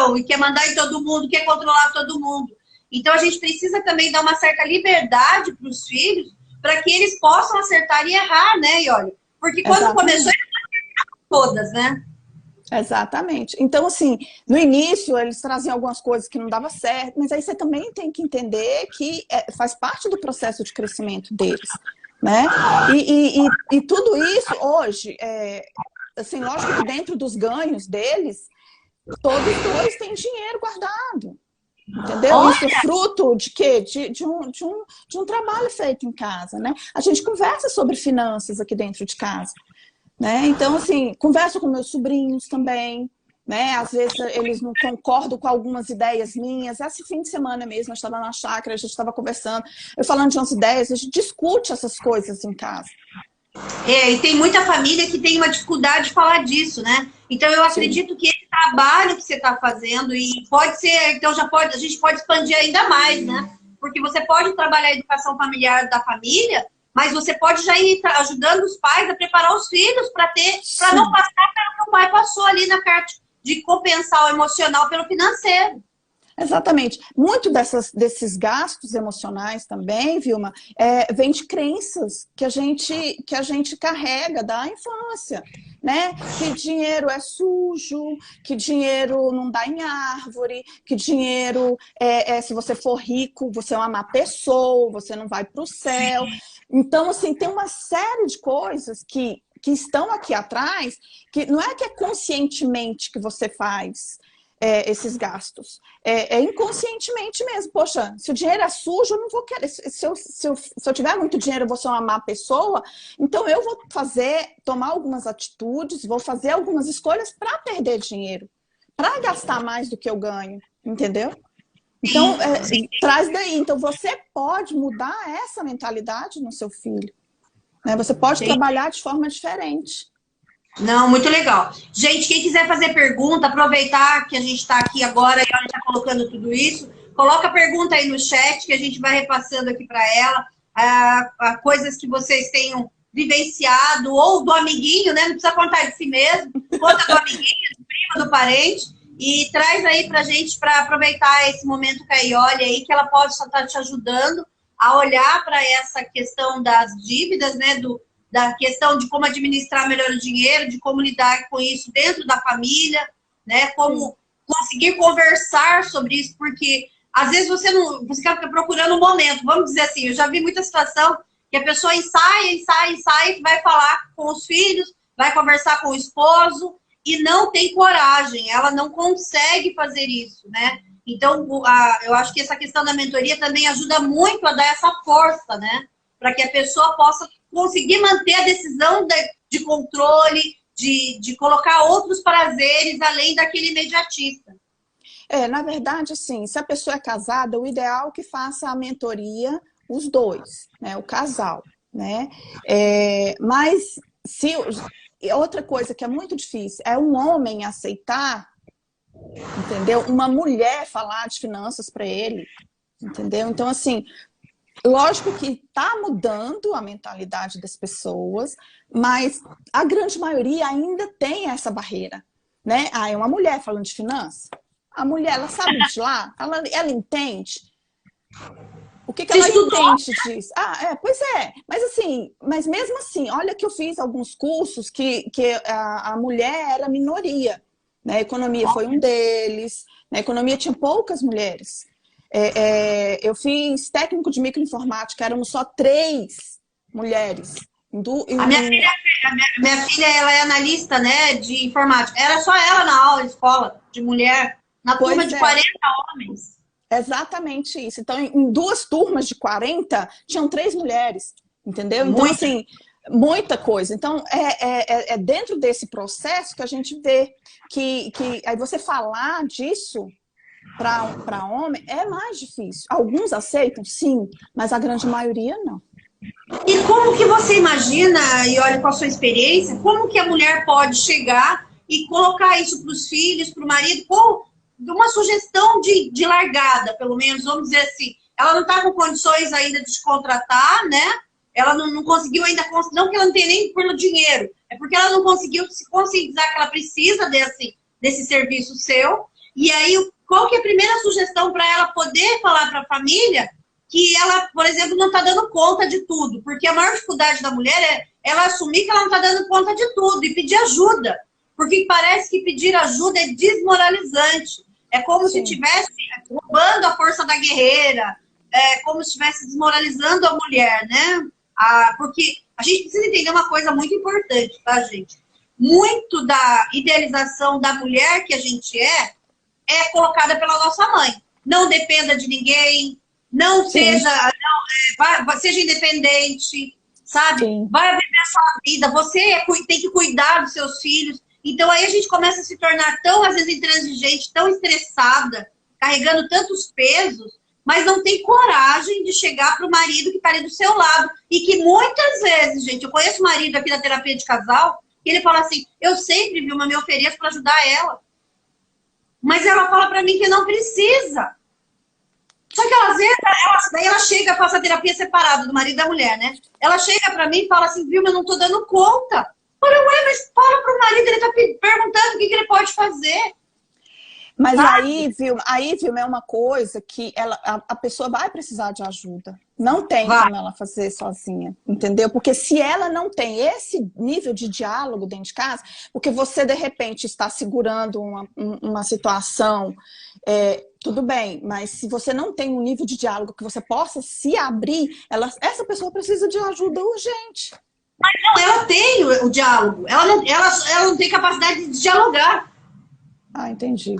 um e quer mandar em todo mundo, quer controlar todo mundo. Então a gente precisa também dar uma certa liberdade para os filhos, para que eles possam acertar e errar, né, Ioli? Porque quando começou, eles acertaram todas, né? Exatamente. Então, assim, no início eles traziam algumas coisas que não dava certo, mas aí você também tem que entender que faz parte do processo de crescimento deles, né? E tudo isso hoje, assim, lógico que dentro dos ganhos deles, todos dois têm dinheiro guardado. Entendeu? Olha. Isso é fruto de quê? De um trabalho feito em casa, né? A gente conversa sobre finanças aqui dentro de casa. Né? Então, assim, converso com meus sobrinhos também, né? Às vezes eles não concordam com algumas ideias minhas. Esse fim de semana mesmo, eu estava na chácara, a gente estava conversando, eu falando de umas ideias, a gente discute essas coisas em casa. E tem muita família que tem uma dificuldade de falar disso, né? Então, eu acredito que esse trabalho que você está fazendo, e pode ser, então a gente pode expandir ainda mais, né? Porque você pode trabalhar a educação familiar da família, mas você pode já ir ajudando os pais a preparar os filhos para não passar pelo que o pai passou ali na parte de compensar o emocional pelo financeiro. Exatamente. Muito desses gastos emocionais também, Vilma, vem de crenças que a gente carrega da infância, né? Que dinheiro é sujo, que dinheiro não dá em árvore, que dinheiro, se você for rico, você é uma má pessoa, você não vai para o céu. Então, assim, tem uma série de coisas que estão aqui atrás, que não é que é conscientemente que você faz esses gastos. Inconscientemente mesmo. Poxa, se o dinheiro é sujo, eu não vou querer. Se eu tiver muito dinheiro, eu vou ser uma má pessoa. Então, eu vou tomar algumas atitudes, vou fazer algumas escolhas para perder dinheiro, para gastar mais do que eu ganho, entendeu? Então, traz daí. Então, você pode mudar essa mentalidade no seu filho, né? Você pode trabalhar de forma diferente. Não, muito legal. Gente, quem quiser fazer pergunta, aproveitar que a gente está aqui agora e a gente está colocando tudo isso, coloca a pergunta aí no chat que a gente vai repassando aqui para ela, coisas que vocês tenham vivenciado, ou do amiguinho, né? Não precisa contar de si mesmo, conta do amiguinho, do primo, do parente, e traz aí para a gente para aproveitar esse momento que a olha aí, que ela pode estar te ajudando a olhar para essa questão das dívidas, né? Da questão de como administrar melhor o dinheiro, de como lidar com isso dentro da família, né? Como conseguir conversar sobre isso, porque às vezes você fica procurando um momento. Vamos dizer assim, eu já vi muita situação que a pessoa ensaia, vai falar com os filhos, vai conversar com o esposo e não tem coragem, ela não consegue fazer isso, né? Então, eu acho que essa questão da mentoria também ajuda muito a dar essa força, né? Para que a pessoa possa conseguir manter a decisão de controle, de colocar outros prazeres além daquele imediatista. Na verdade, assim, se a pessoa é casada, o ideal é que faça a mentoria os dois, né? O casal, né? Mas outra coisa que é muito difícil é um homem aceitar, entendeu? Uma mulher falar de finanças para ele, entendeu? Então, assim, lógico que está mudando a mentalidade das pessoas, mas a grande maioria ainda tem essa barreira, né? É uma mulher falando de finanças. A mulher, ela sabe de lá? Ela entende? O que ela entende disso? Pois é. Mas mesmo assim, olha que eu fiz alguns cursos que a mulher era minoria. Né? A economia foi um deles. Na economia tinha poucas mulheres. Eu fiz técnico de microinformática, éramos só 3 mulheres. A minha filha, ela é analista, né, de informática. Era só ela na aula, escola, de mulher, na turma de 40 homens. Exatamente isso. Então, em 2 turmas de 40, tinham 3 mulheres, entendeu? Então, assim, muita coisa. Então, é dentro desse processo que a gente vê que aí você falar disso para homem é mais difícil. Alguns aceitam, sim, mas a grande maioria não. E como que você imagina, e olha com a sua experiência, como que a mulher pode chegar e colocar isso para os filhos, para o marido, com uma sugestão de largada, pelo menos, vamos dizer assim. Ela não está com condições ainda de te contratar, né? Ela não conseguiu ainda, não que ela não tenha nem pelo dinheiro, é porque ela não conseguiu se conscientizar que ela precisa desse serviço seu. E aí, qual que é a primeira sugestão para ela poder falar para a família que ela, por exemplo, não está dando conta de tudo? Porque a maior dificuldade da mulher é ela assumir que ela não está dando conta de tudo e pedir ajuda. Porque parece que pedir ajuda é desmoralizante. É como se estivesse roubando a força da guerreira, como se estivesse desmoralizando a mulher, né? Porque a gente precisa entender uma coisa muito importante, tá, gente? Muito da idealização da mulher que a gente é colocada pela nossa mãe. Não dependa de ninguém, não seja independente, sabe? Sim. Vai viver a sua vida, você tem que cuidar dos seus filhos. Então aí a gente começa a se tornar tão, às vezes, intransigente, tão estressada, carregando tantos pesos, mas não tem coragem de chegar para o marido que está ali do seu lado. E que muitas vezes, gente, eu conheço marido aqui da terapia de casal, que ele fala assim, eu sempre, Vilma, me ofereço para ajudar ela. Mas ela fala para mim que não precisa. Só que às vezes, daí ela chega, faz a terapia separada do marido e da mulher, né? Ela chega pra mim e fala assim, viu, eu não tô dando conta. Olha, ué, mas fala pro marido, ele tá perguntando o que ele pode fazer. Mas aí, viu, é uma coisa que a pessoa vai precisar de ajuda. Não tem como ela fazer sozinha, entendeu? Porque se ela não tem esse nível de diálogo dentro de casa, porque você, de repente, está segurando uma situação, tudo bem, mas se você não tem um nível de diálogo que você possa se abrir, essa pessoa precisa de ajuda urgente. Mas não, ela tem o diálogo. Ela não tem capacidade de dialogar. Ah, entendi.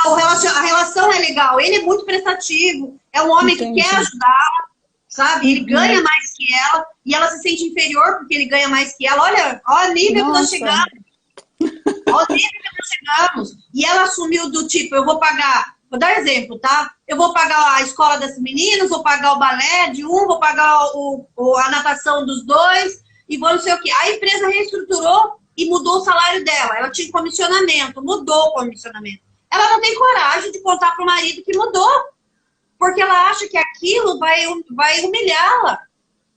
A relação é legal, ele é muito prestativo, é um homem que quer ajudar, sabe? Ele ganha mais que ela, e ela se sente inferior porque ele ganha mais que ela. Olha o nível que nós chegamos. Olha o nível que nós chegamos. E ela assumiu do tipo, eu vou pagar, vou dar exemplo, tá? Eu vou pagar a escola das meninas, vou pagar o balé de um, vou pagar a natação dos dois, e vou não sei o quê. A empresa reestruturou e mudou o salário dela. Ela tinha comissionamento, mudou o comissionamento. Ela não tem coragem de contar para o marido que mudou. Porque ela acha que aquilo vai humilhá-la.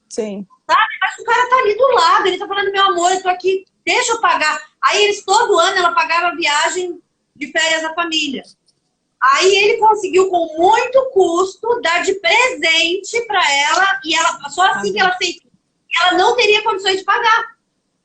Sim. Sabe? Mas o cara tá ali do lado, ele tá falando, meu amor, eu tô aqui, deixa eu pagar. Aí eles, todo ano, ela pagava a viagem de férias da família. Aí ele conseguiu, com muito custo, dar de presente para ela, e ela, só assim que ela aceitou. Ela não teria condições de pagar.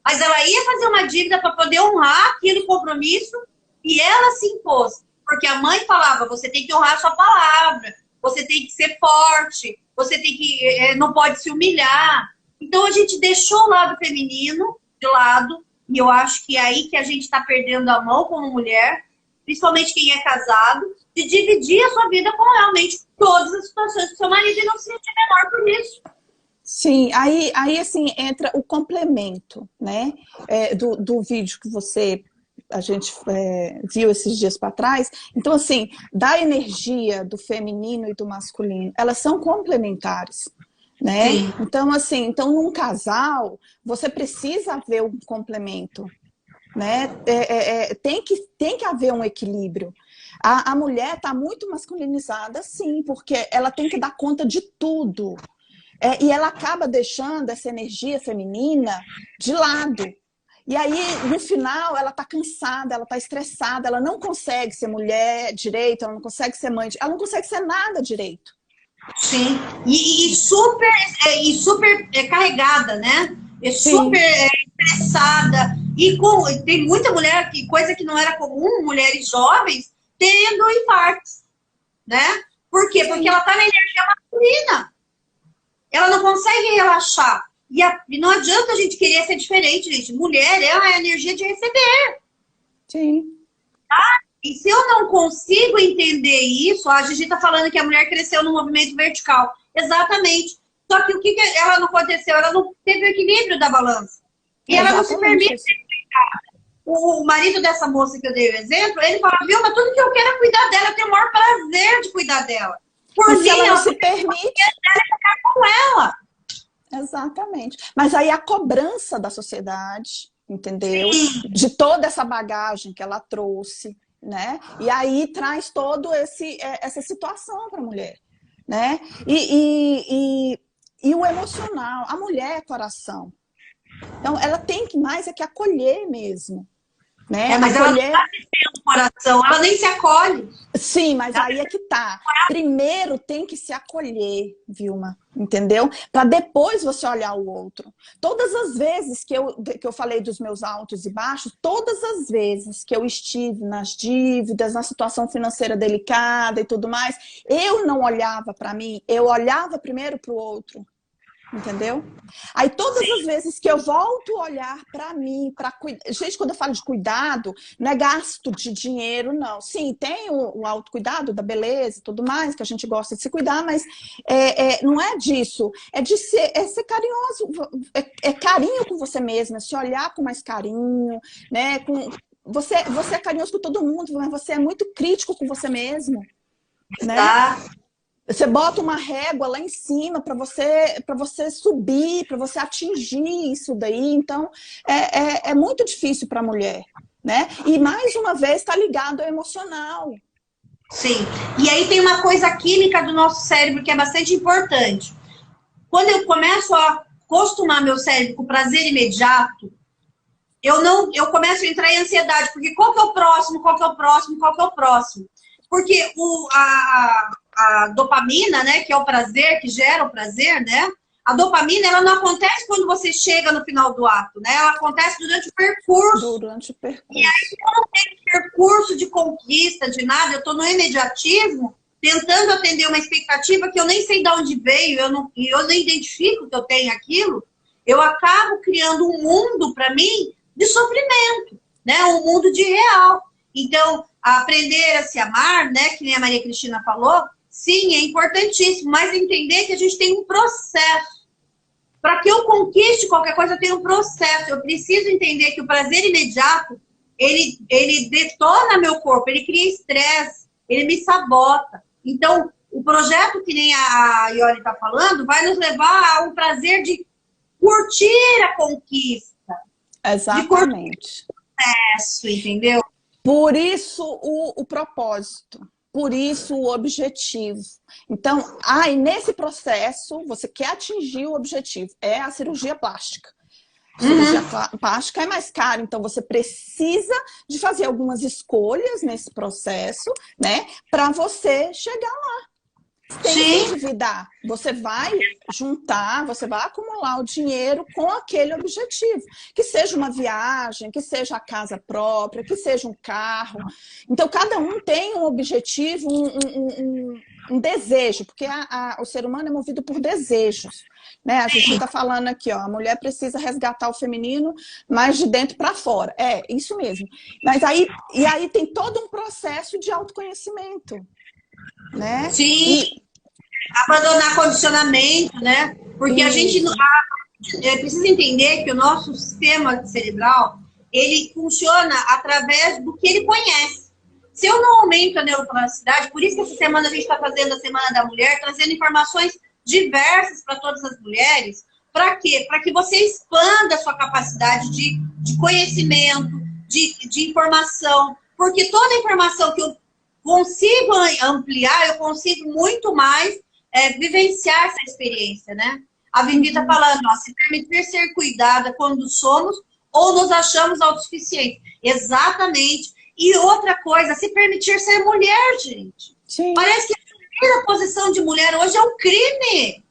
Mas ela ia fazer uma dívida para poder honrar aquele compromisso, e ela se impôs. Porque a mãe falava, você tem que honrar a sua palavra, você tem que ser forte, você tem que, não pode se humilhar. Então a gente deixou o lado feminino de lado, e eu acho que é aí que a gente está perdendo a mão como mulher, principalmente quem é casado, de dividir a sua vida com realmente todas as situações do seu marido e não se sentir menor por isso. Sim, aí assim entra o complemento, né, do vídeo que a gente viu esses dias para trás. Então, assim, da energia do feminino e do masculino, elas são complementares, né? Sim. Então, assim, num casal, você precisa haver um complemento, né? Tem que haver um equilíbrio. A mulher está muito masculinizada, sim, porque ela tem que dar conta de tudo. E ela acaba deixando essa energia feminina de lado. E aí, no final, ela tá cansada, ela tá estressada, ela não consegue ser mulher direito, ela não consegue ser mãe, ela não consegue ser nada direito. Sim, e super carregada, né? Super estressada. E tem muita mulher, coisa que não era comum, mulheres jovens, tendo infartos, né? Por quê? Sim. Porque ela tá na energia masculina. Ela não consegue relaxar. E não adianta a gente querer ser diferente, gente. Mulher é a energia de receber. Sim. Tá? E se eu não consigo entender isso, a Gigi tá falando que a mulher cresceu no movimento vertical. Exatamente. Só que o que ela não aconteceu? Ela não teve o equilíbrio da balança. E ela não se permite explicar. O marido dessa moça que eu dei o exemplo, ele fala, viu, mas tudo que eu quero é cuidar dela. Eu tenho o maior prazer de cuidar dela. Por mim, ela não se permite. Ela é ficar com ela. Exatamente. Mas aí a cobrança da sociedade, entendeu? Sim. De toda essa bagagem que ela trouxe, né? E aí traz todo essa situação para a mulher, né? E o emocional, a mulher é coração. Então ela tem que mais que acolher mesmo. Né? Mas acolher... ela não está vivendo coração, ela nem se acolhe. Sim, mas aí é que tá. Primeiro tem que se acolher, Vilma, entendeu? Para depois você olhar o outro. Todas as vezes que eu falei dos meus altos e baixos, todas as vezes que eu estive nas dívidas, na situação financeira delicada e tudo mais, eu não olhava para mim, eu olhava primeiro para o outro. Entendeu? Aí todas as vezes que eu volto a olhar para mim, para cuidar. Gente, quando eu falo de cuidado, não é gasto de dinheiro, não. Sim, tem o autocuidado da beleza e tudo mais, que a gente gosta de se cuidar, mas não é disso. É de ser carinhoso. É carinho com você mesma, é se olhar com mais carinho, né? Você é carinhoso com todo mundo, mas você é muito crítico com você mesmo. Né? Você bota uma régua lá em cima para você subir, para você atingir isso daí. Então, é muito difícil para a mulher, né? E, mais uma vez, está ligado ao emocional, Sim. E aí tem uma coisa química do nosso cérebro que é bastante importante. Quando eu começo a acostumar meu cérebro com prazer imediato, eu começo a entrar em ansiedade, porque qual que é o próximo, qual que é o próximo, qual que é o próximo? Porque a dopamina, né, que é o prazer, que gera o prazer, né? A dopamina, ela não acontece quando você chega no final do ato, né? Ela acontece durante o percurso. Durante o percurso. E aí, eu não tenho percurso de conquista, de nada, eu estou no imediatismo, tentando atender uma expectativa que eu nem sei de onde veio, eu nem identifico que eu tenho aquilo, eu acabo criando um mundo, para mim, de sofrimento, né? Um mundo de real. Então, aprender a se amar, né? Que nem a Maria Cristina falou, sim, é importantíssimo, mas entender que a gente tem um processo. Para que eu conquiste qualquer coisa, eu tenho um processo. Eu preciso entender que o prazer imediato, ele detona meu corpo, ele cria estresse, ele me sabota. Então, o projeto que nem a Ioli está falando, vai nos levar a um prazer de curtir a conquista. Exatamente. Processo, entendeu? Por isso o propósito, por isso o objetivo. Então, e nesse processo, você quer atingir o objetivo, é a cirurgia plástica. A cirurgia plástica é mais cara, então você precisa de fazer algumas escolhas nesse processo, né, para você chegar lá. Tem que endividar. Você vai juntar, você vai acumular o dinheiro com aquele objetivo. Que seja uma viagem, que seja a casa própria, que seja um carro. Então, cada um tem um objetivo, um desejo, porque o ser humano é movido por desejos. Né? A gente está falando aqui, ó, a mulher precisa resgatar o feminino, mas de dentro para fora. É, isso mesmo. Mas aí tem todo um processo de autoconhecimento. Né? Sim, abandonar condicionamento, né? Porque a gente precisa entender que o nosso sistema cerebral, ele funciona através do que ele conhece. Se eu não aumento a neuroplasticidade, por isso que essa semana a gente está fazendo a Semana da Mulher, trazendo informações diversas para todas as mulheres. Para quê? Para que você expanda a sua capacidade de conhecimento, de informação. Porque toda a informação que eu consigo ampliar, eu consigo muito mais vivenciar essa experiência, né? A Vivi está falando, ó, se permitir ser cuidada quando somos ou nos achamos autossuficientes. Exatamente. E outra coisa, se permitir ser mulher, gente. Sim. Parece que a primeira posição de mulher hoje é um crime.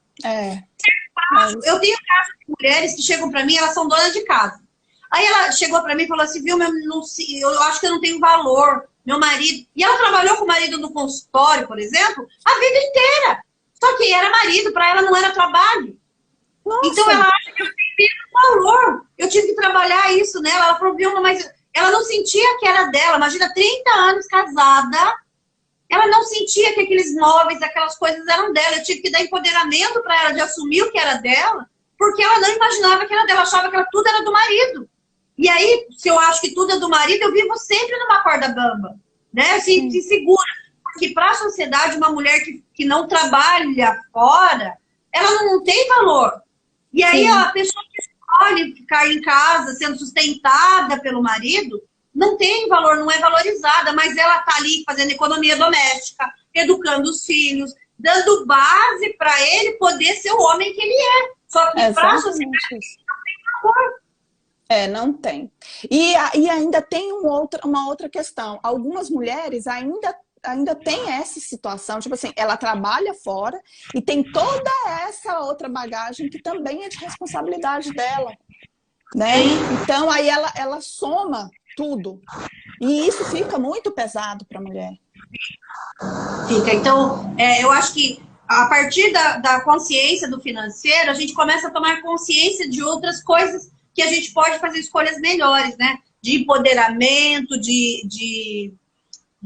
Eu tenho casos de mulheres que chegam para mim, elas são donas de casa. Aí ela chegou para mim e falou assim, viu, eu acho que eu não tenho valor. Meu marido... E ela trabalhou com o marido no consultório, por exemplo, a vida inteira. Só que era marido, para ela não era trabalho. Nossa. Então ela acha que eu tenho valor. Eu tive que trabalhar isso nela. Ela falou, viu, mas ela não sentia que era dela. Imagina, 30 anos casada, ela não sentia que aqueles móveis, aquelas coisas eram dela. Eu tive que dar empoderamento para ela de assumir o que era dela, porque ela não imaginava que era dela, achava que tudo era do marido. E aí, se eu acho que tudo é do marido, eu vivo sempre numa corda bamba, né? Assim, se segura. Porque para a sociedade, uma mulher que não trabalha fora, ela não tem valor. E aí, a pessoa que escolhe ficar em casa, sendo sustentada pelo marido, não tem valor, não é valorizada, mas ela está ali fazendo economia doméstica, educando os filhos, dando base para ele poder ser o homem que ele é. Só que para a sociedade, não tem valor. Não tem. E ainda tem uma outra questão. Algumas mulheres ainda têm essa situação, tipo assim, ela trabalha fora e tem toda essa outra bagagem que também é de responsabilidade dela, né? Então, aí ela soma tudo. E isso fica muito pesado para a mulher. Fica. Então, eu acho que a partir da consciência do financeiro, a gente começa a tomar consciência de outras coisas que a gente pode fazer escolhas melhores, né? De empoderamento, de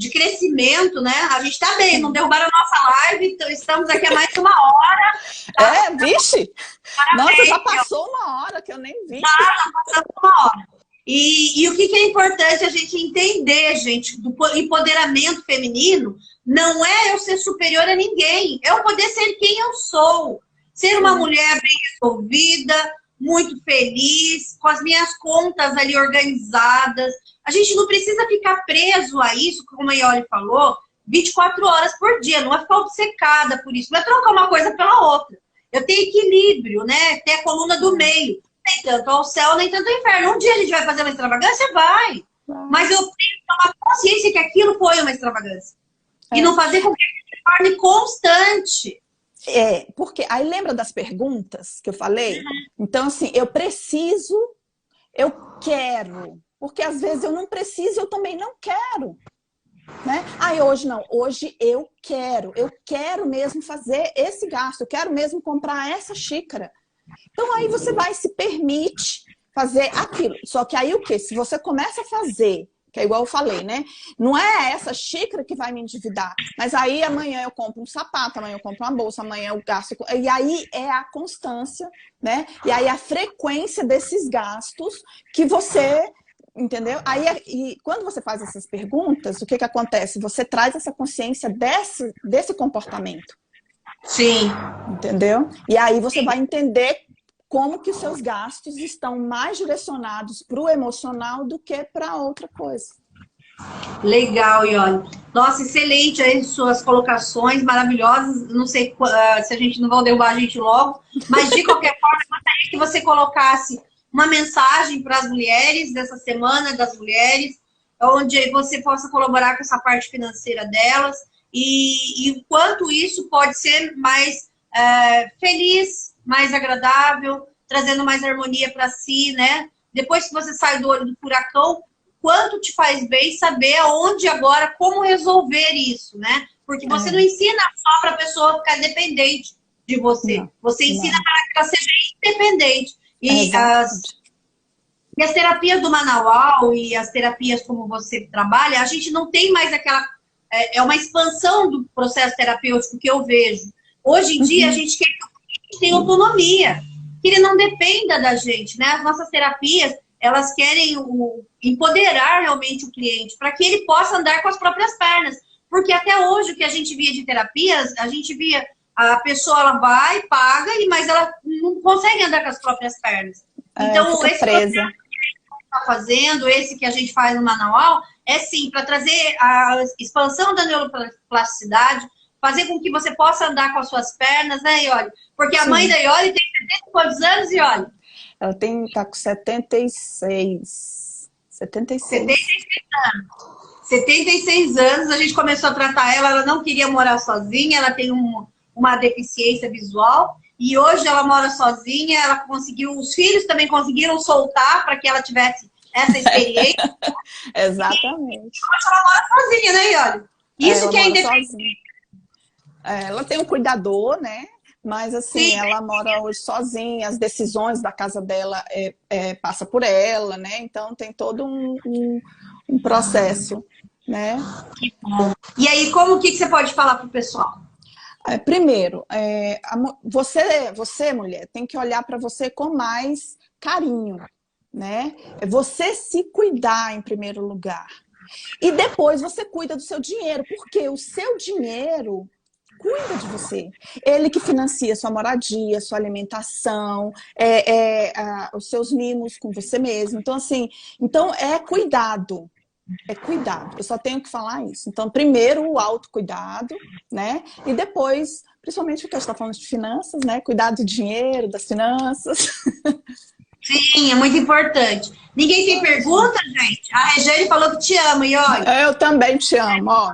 crescimento, né? A gente tá bem, não derrubaram a nossa live, então estamos aqui há mais de 1 hora. Tá? Vixe! Parabéns, nossa, já passou 1 hora que eu nem vi. Já passou 1 hora. E o que é importante a gente entender, gente, do empoderamento feminino, não é eu ser superior a ninguém, é eu poder ser quem eu sou. Ser uma mulher bem resolvida, muito feliz, com as minhas contas ali organizadas. A gente não precisa ficar preso a isso, como a Ioli falou, 24 horas por dia, não é ficar obcecada por isso, não é trocar uma coisa pela outra. Eu tenho equilíbrio, né? Tem a coluna do meio, nem tanto ao céu, nem tanto ao inferno. Um dia a gente vai fazer uma extravagância? Vai. Mas eu tenho que tomar consciência que aquilo foi uma extravagância. E não fazer com que se torne constante. Porque aí lembra das perguntas que eu falei? Então, assim, eu preciso, eu quero. Porque às vezes eu não preciso, eu também não quero. Né? Hoje não, hoje eu quero mesmo fazer esse gasto, eu quero mesmo comprar essa xícara. Então aí você vai se permite fazer aquilo. Só que aí o quê? Se você começa a fazer, que é igual eu falei, né? Não é essa xícara que vai me endividar, mas aí amanhã eu compro um sapato, amanhã eu compro uma bolsa, amanhã eu gasto. E aí é a constância, né? E aí a frequência desses gastos que você... Entendeu? Aí, e quando você faz essas perguntas, o que acontece? Você traz essa consciência desse comportamento. Sim. Entendeu? E aí você vai entender como que os seus gastos estão mais direcionados para o emocional do que para outra coisa. Legal, Ione. Nossa, excelente aí suas colocações maravilhosas. Não sei se a gente não vai derrubar a gente logo, mas de qualquer forma, eu gostaria que você colocasse uma mensagem para as mulheres dessa semana das mulheres, onde você possa colaborar com essa parte financeira delas e o quanto isso pode ser mais feliz, mais agradável, trazendo mais harmonia para si, né? Depois que você sai do olho do furacão, quanto te faz bem saber aonde agora, como resolver isso, né? Porque você não ensina só para a pessoa ficar dependente de você. Não, você ensina para que ela seja independente. E as terapias do Manaual e as terapias como você trabalha, a gente não tem mais aquela... É uma expansão do processo terapêutico que eu vejo. Hoje em dia, a gente quer que o cliente tenha autonomia, que ele não dependa da gente, né? As nossas terapias, elas querem empoderar realmente o cliente, para que ele possa andar com as próprias pernas. Porque até hoje, o que a gente via de terapias, a gente via a pessoa, ela vai, paga, mas ela não consegue andar com as próprias pernas. Então, esse processo que a gente está fazendo, esse que a gente faz no Manaual, é sim, para trazer a expansão da neuroplasticidade, fazer com que você possa andar com as suas pernas, né, Iole? Porque a mãe da Iole tem 70 quantos anos, Iole? Ela tá com 76. 76 anos. 76 anos, a gente começou a tratar ela não queria morar sozinha, ela tem uma deficiência visual, e hoje ela mora sozinha, ela conseguiu, os filhos também conseguiram soltar para que ela tivesse essa experiência. Exatamente. Hoje ela mora sozinha, né, Iole? Isso que é independente. Ela tem um cuidador, né? Mas assim, ela mora hoje sozinha, as decisões da casa dela passa por ela, né? Então tem todo um processo, né? Que bom. E aí, como que você pode falar para o pessoal? Primeiro, você, mulher, tem que olhar para você com mais carinho, né? Você se cuidar em primeiro lugar. E depois você cuida do seu dinheiro, porque o seu dinheiro cuida de você. Ele que financia sua moradia, sua alimentação, os seus mimos com você mesmo. Então, assim, é cuidado. É cuidado. Eu só tenho que falar isso. Então, primeiro o autocuidado, né? E depois, principalmente porque a gente está falando de finanças, né? Cuidar do dinheiro, das finanças. Sim, é muito importante. Ninguém tem pergunta, gente? A Regiane falou que te ama, Ione. Eu também te amo, ó.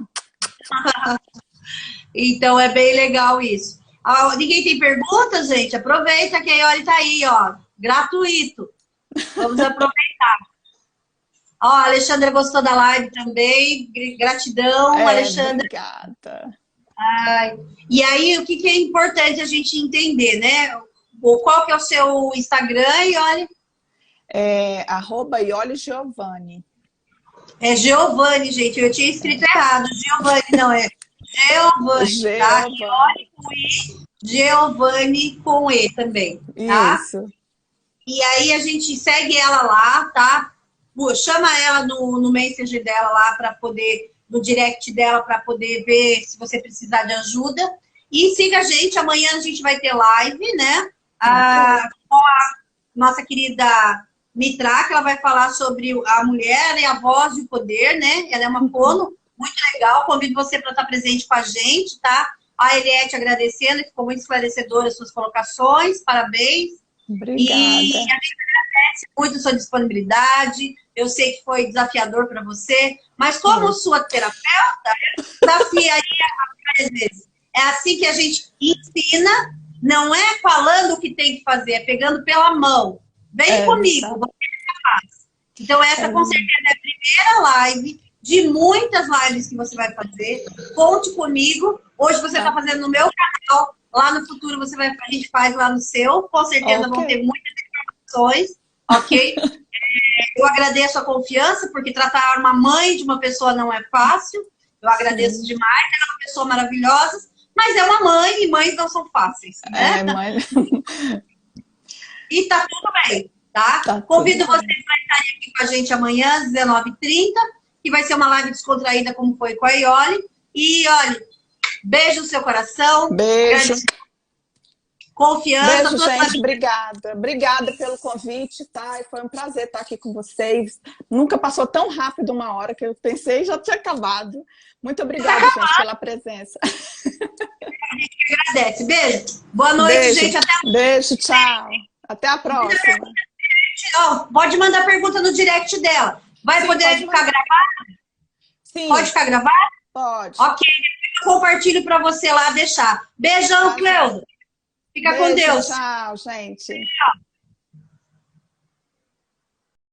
Então, é bem legal isso. Ninguém tem pergunta, gente? Aproveita que a Ione tá aí, ó. Gratuito. Vamos aproveitar. Ó, a Alexandra gostou da live também. Gratidão, Alexandra. Obrigada. E aí, o que é importante a gente entender, né? Qual que é o seu Instagram, Iole? @IoleGiovanni. É Giovanni, gente. Eu tinha escrito errado. Giovanni, não é. Giovanni, tá? Iole com I, Giovanni com E também, tá? Isso. E aí a gente segue ela lá, tá? Chama ela no Messenger dela lá para poder, no direct dela, para poder ver se você precisar de ajuda. E siga a gente, amanhã a gente vai ter live, né? Com a nossa querida Mitra, que ela vai falar sobre a mulher e a voz e o poder, né? Ela é uma fono, muito legal. Convido você para estar presente com a gente, tá? A Eliette agradecendo, ficou muito esclarecedora as suas colocações. Parabéns. Obrigada. E a gente agradece muito a sua disponibilidade. Eu sei que foi desafiador para você, mas como sua terapeuta, eu desafio aí várias vezes. É assim que a gente ensina, não é falando o que tem que fazer, é pegando pela mão. Vem comigo, você é capaz. Então essa com certeza é a primeira live de muitas lives que você vai fazer. Conte comigo. Hoje você está fazendo no meu canal. Lá no futuro a gente faz lá no seu. Com certeza vão ter muitas informações. Ok? Eu agradeço a confiança, porque tratar uma mãe de uma pessoa não é fácil. Eu agradeço demais. Ela é uma pessoa maravilhosa. Mas é uma mãe e mães não são fáceis. Né? Mãe. E tá tudo bem, tá? Convido vocês para estarem aqui com a gente amanhã, às 19h30. Que vai ser uma live descontraída, como foi com a Iole. E, olha, beijo no seu coração. Beijo. Confiança. Beijo, gente. Obrigada. Obrigada pelo convite, tá? E foi um prazer estar aqui com vocês. Nunca passou tão rápido uma hora que eu pensei e já tinha acabado. Muito obrigada, gente, pela presença. A gente agradece. Beijo. Boa noite, beijo, gente. Até a... Beijo, tchau. Até a próxima. Pode mandar pergunta no direct dela. Vai poder ficar gravado? Sim. Pode ficar gravado? Pode. Ok. Eu compartilho para você lá deixar. Beijão, Cleusa. Fica com Deus. Tchau, gente. Tchau.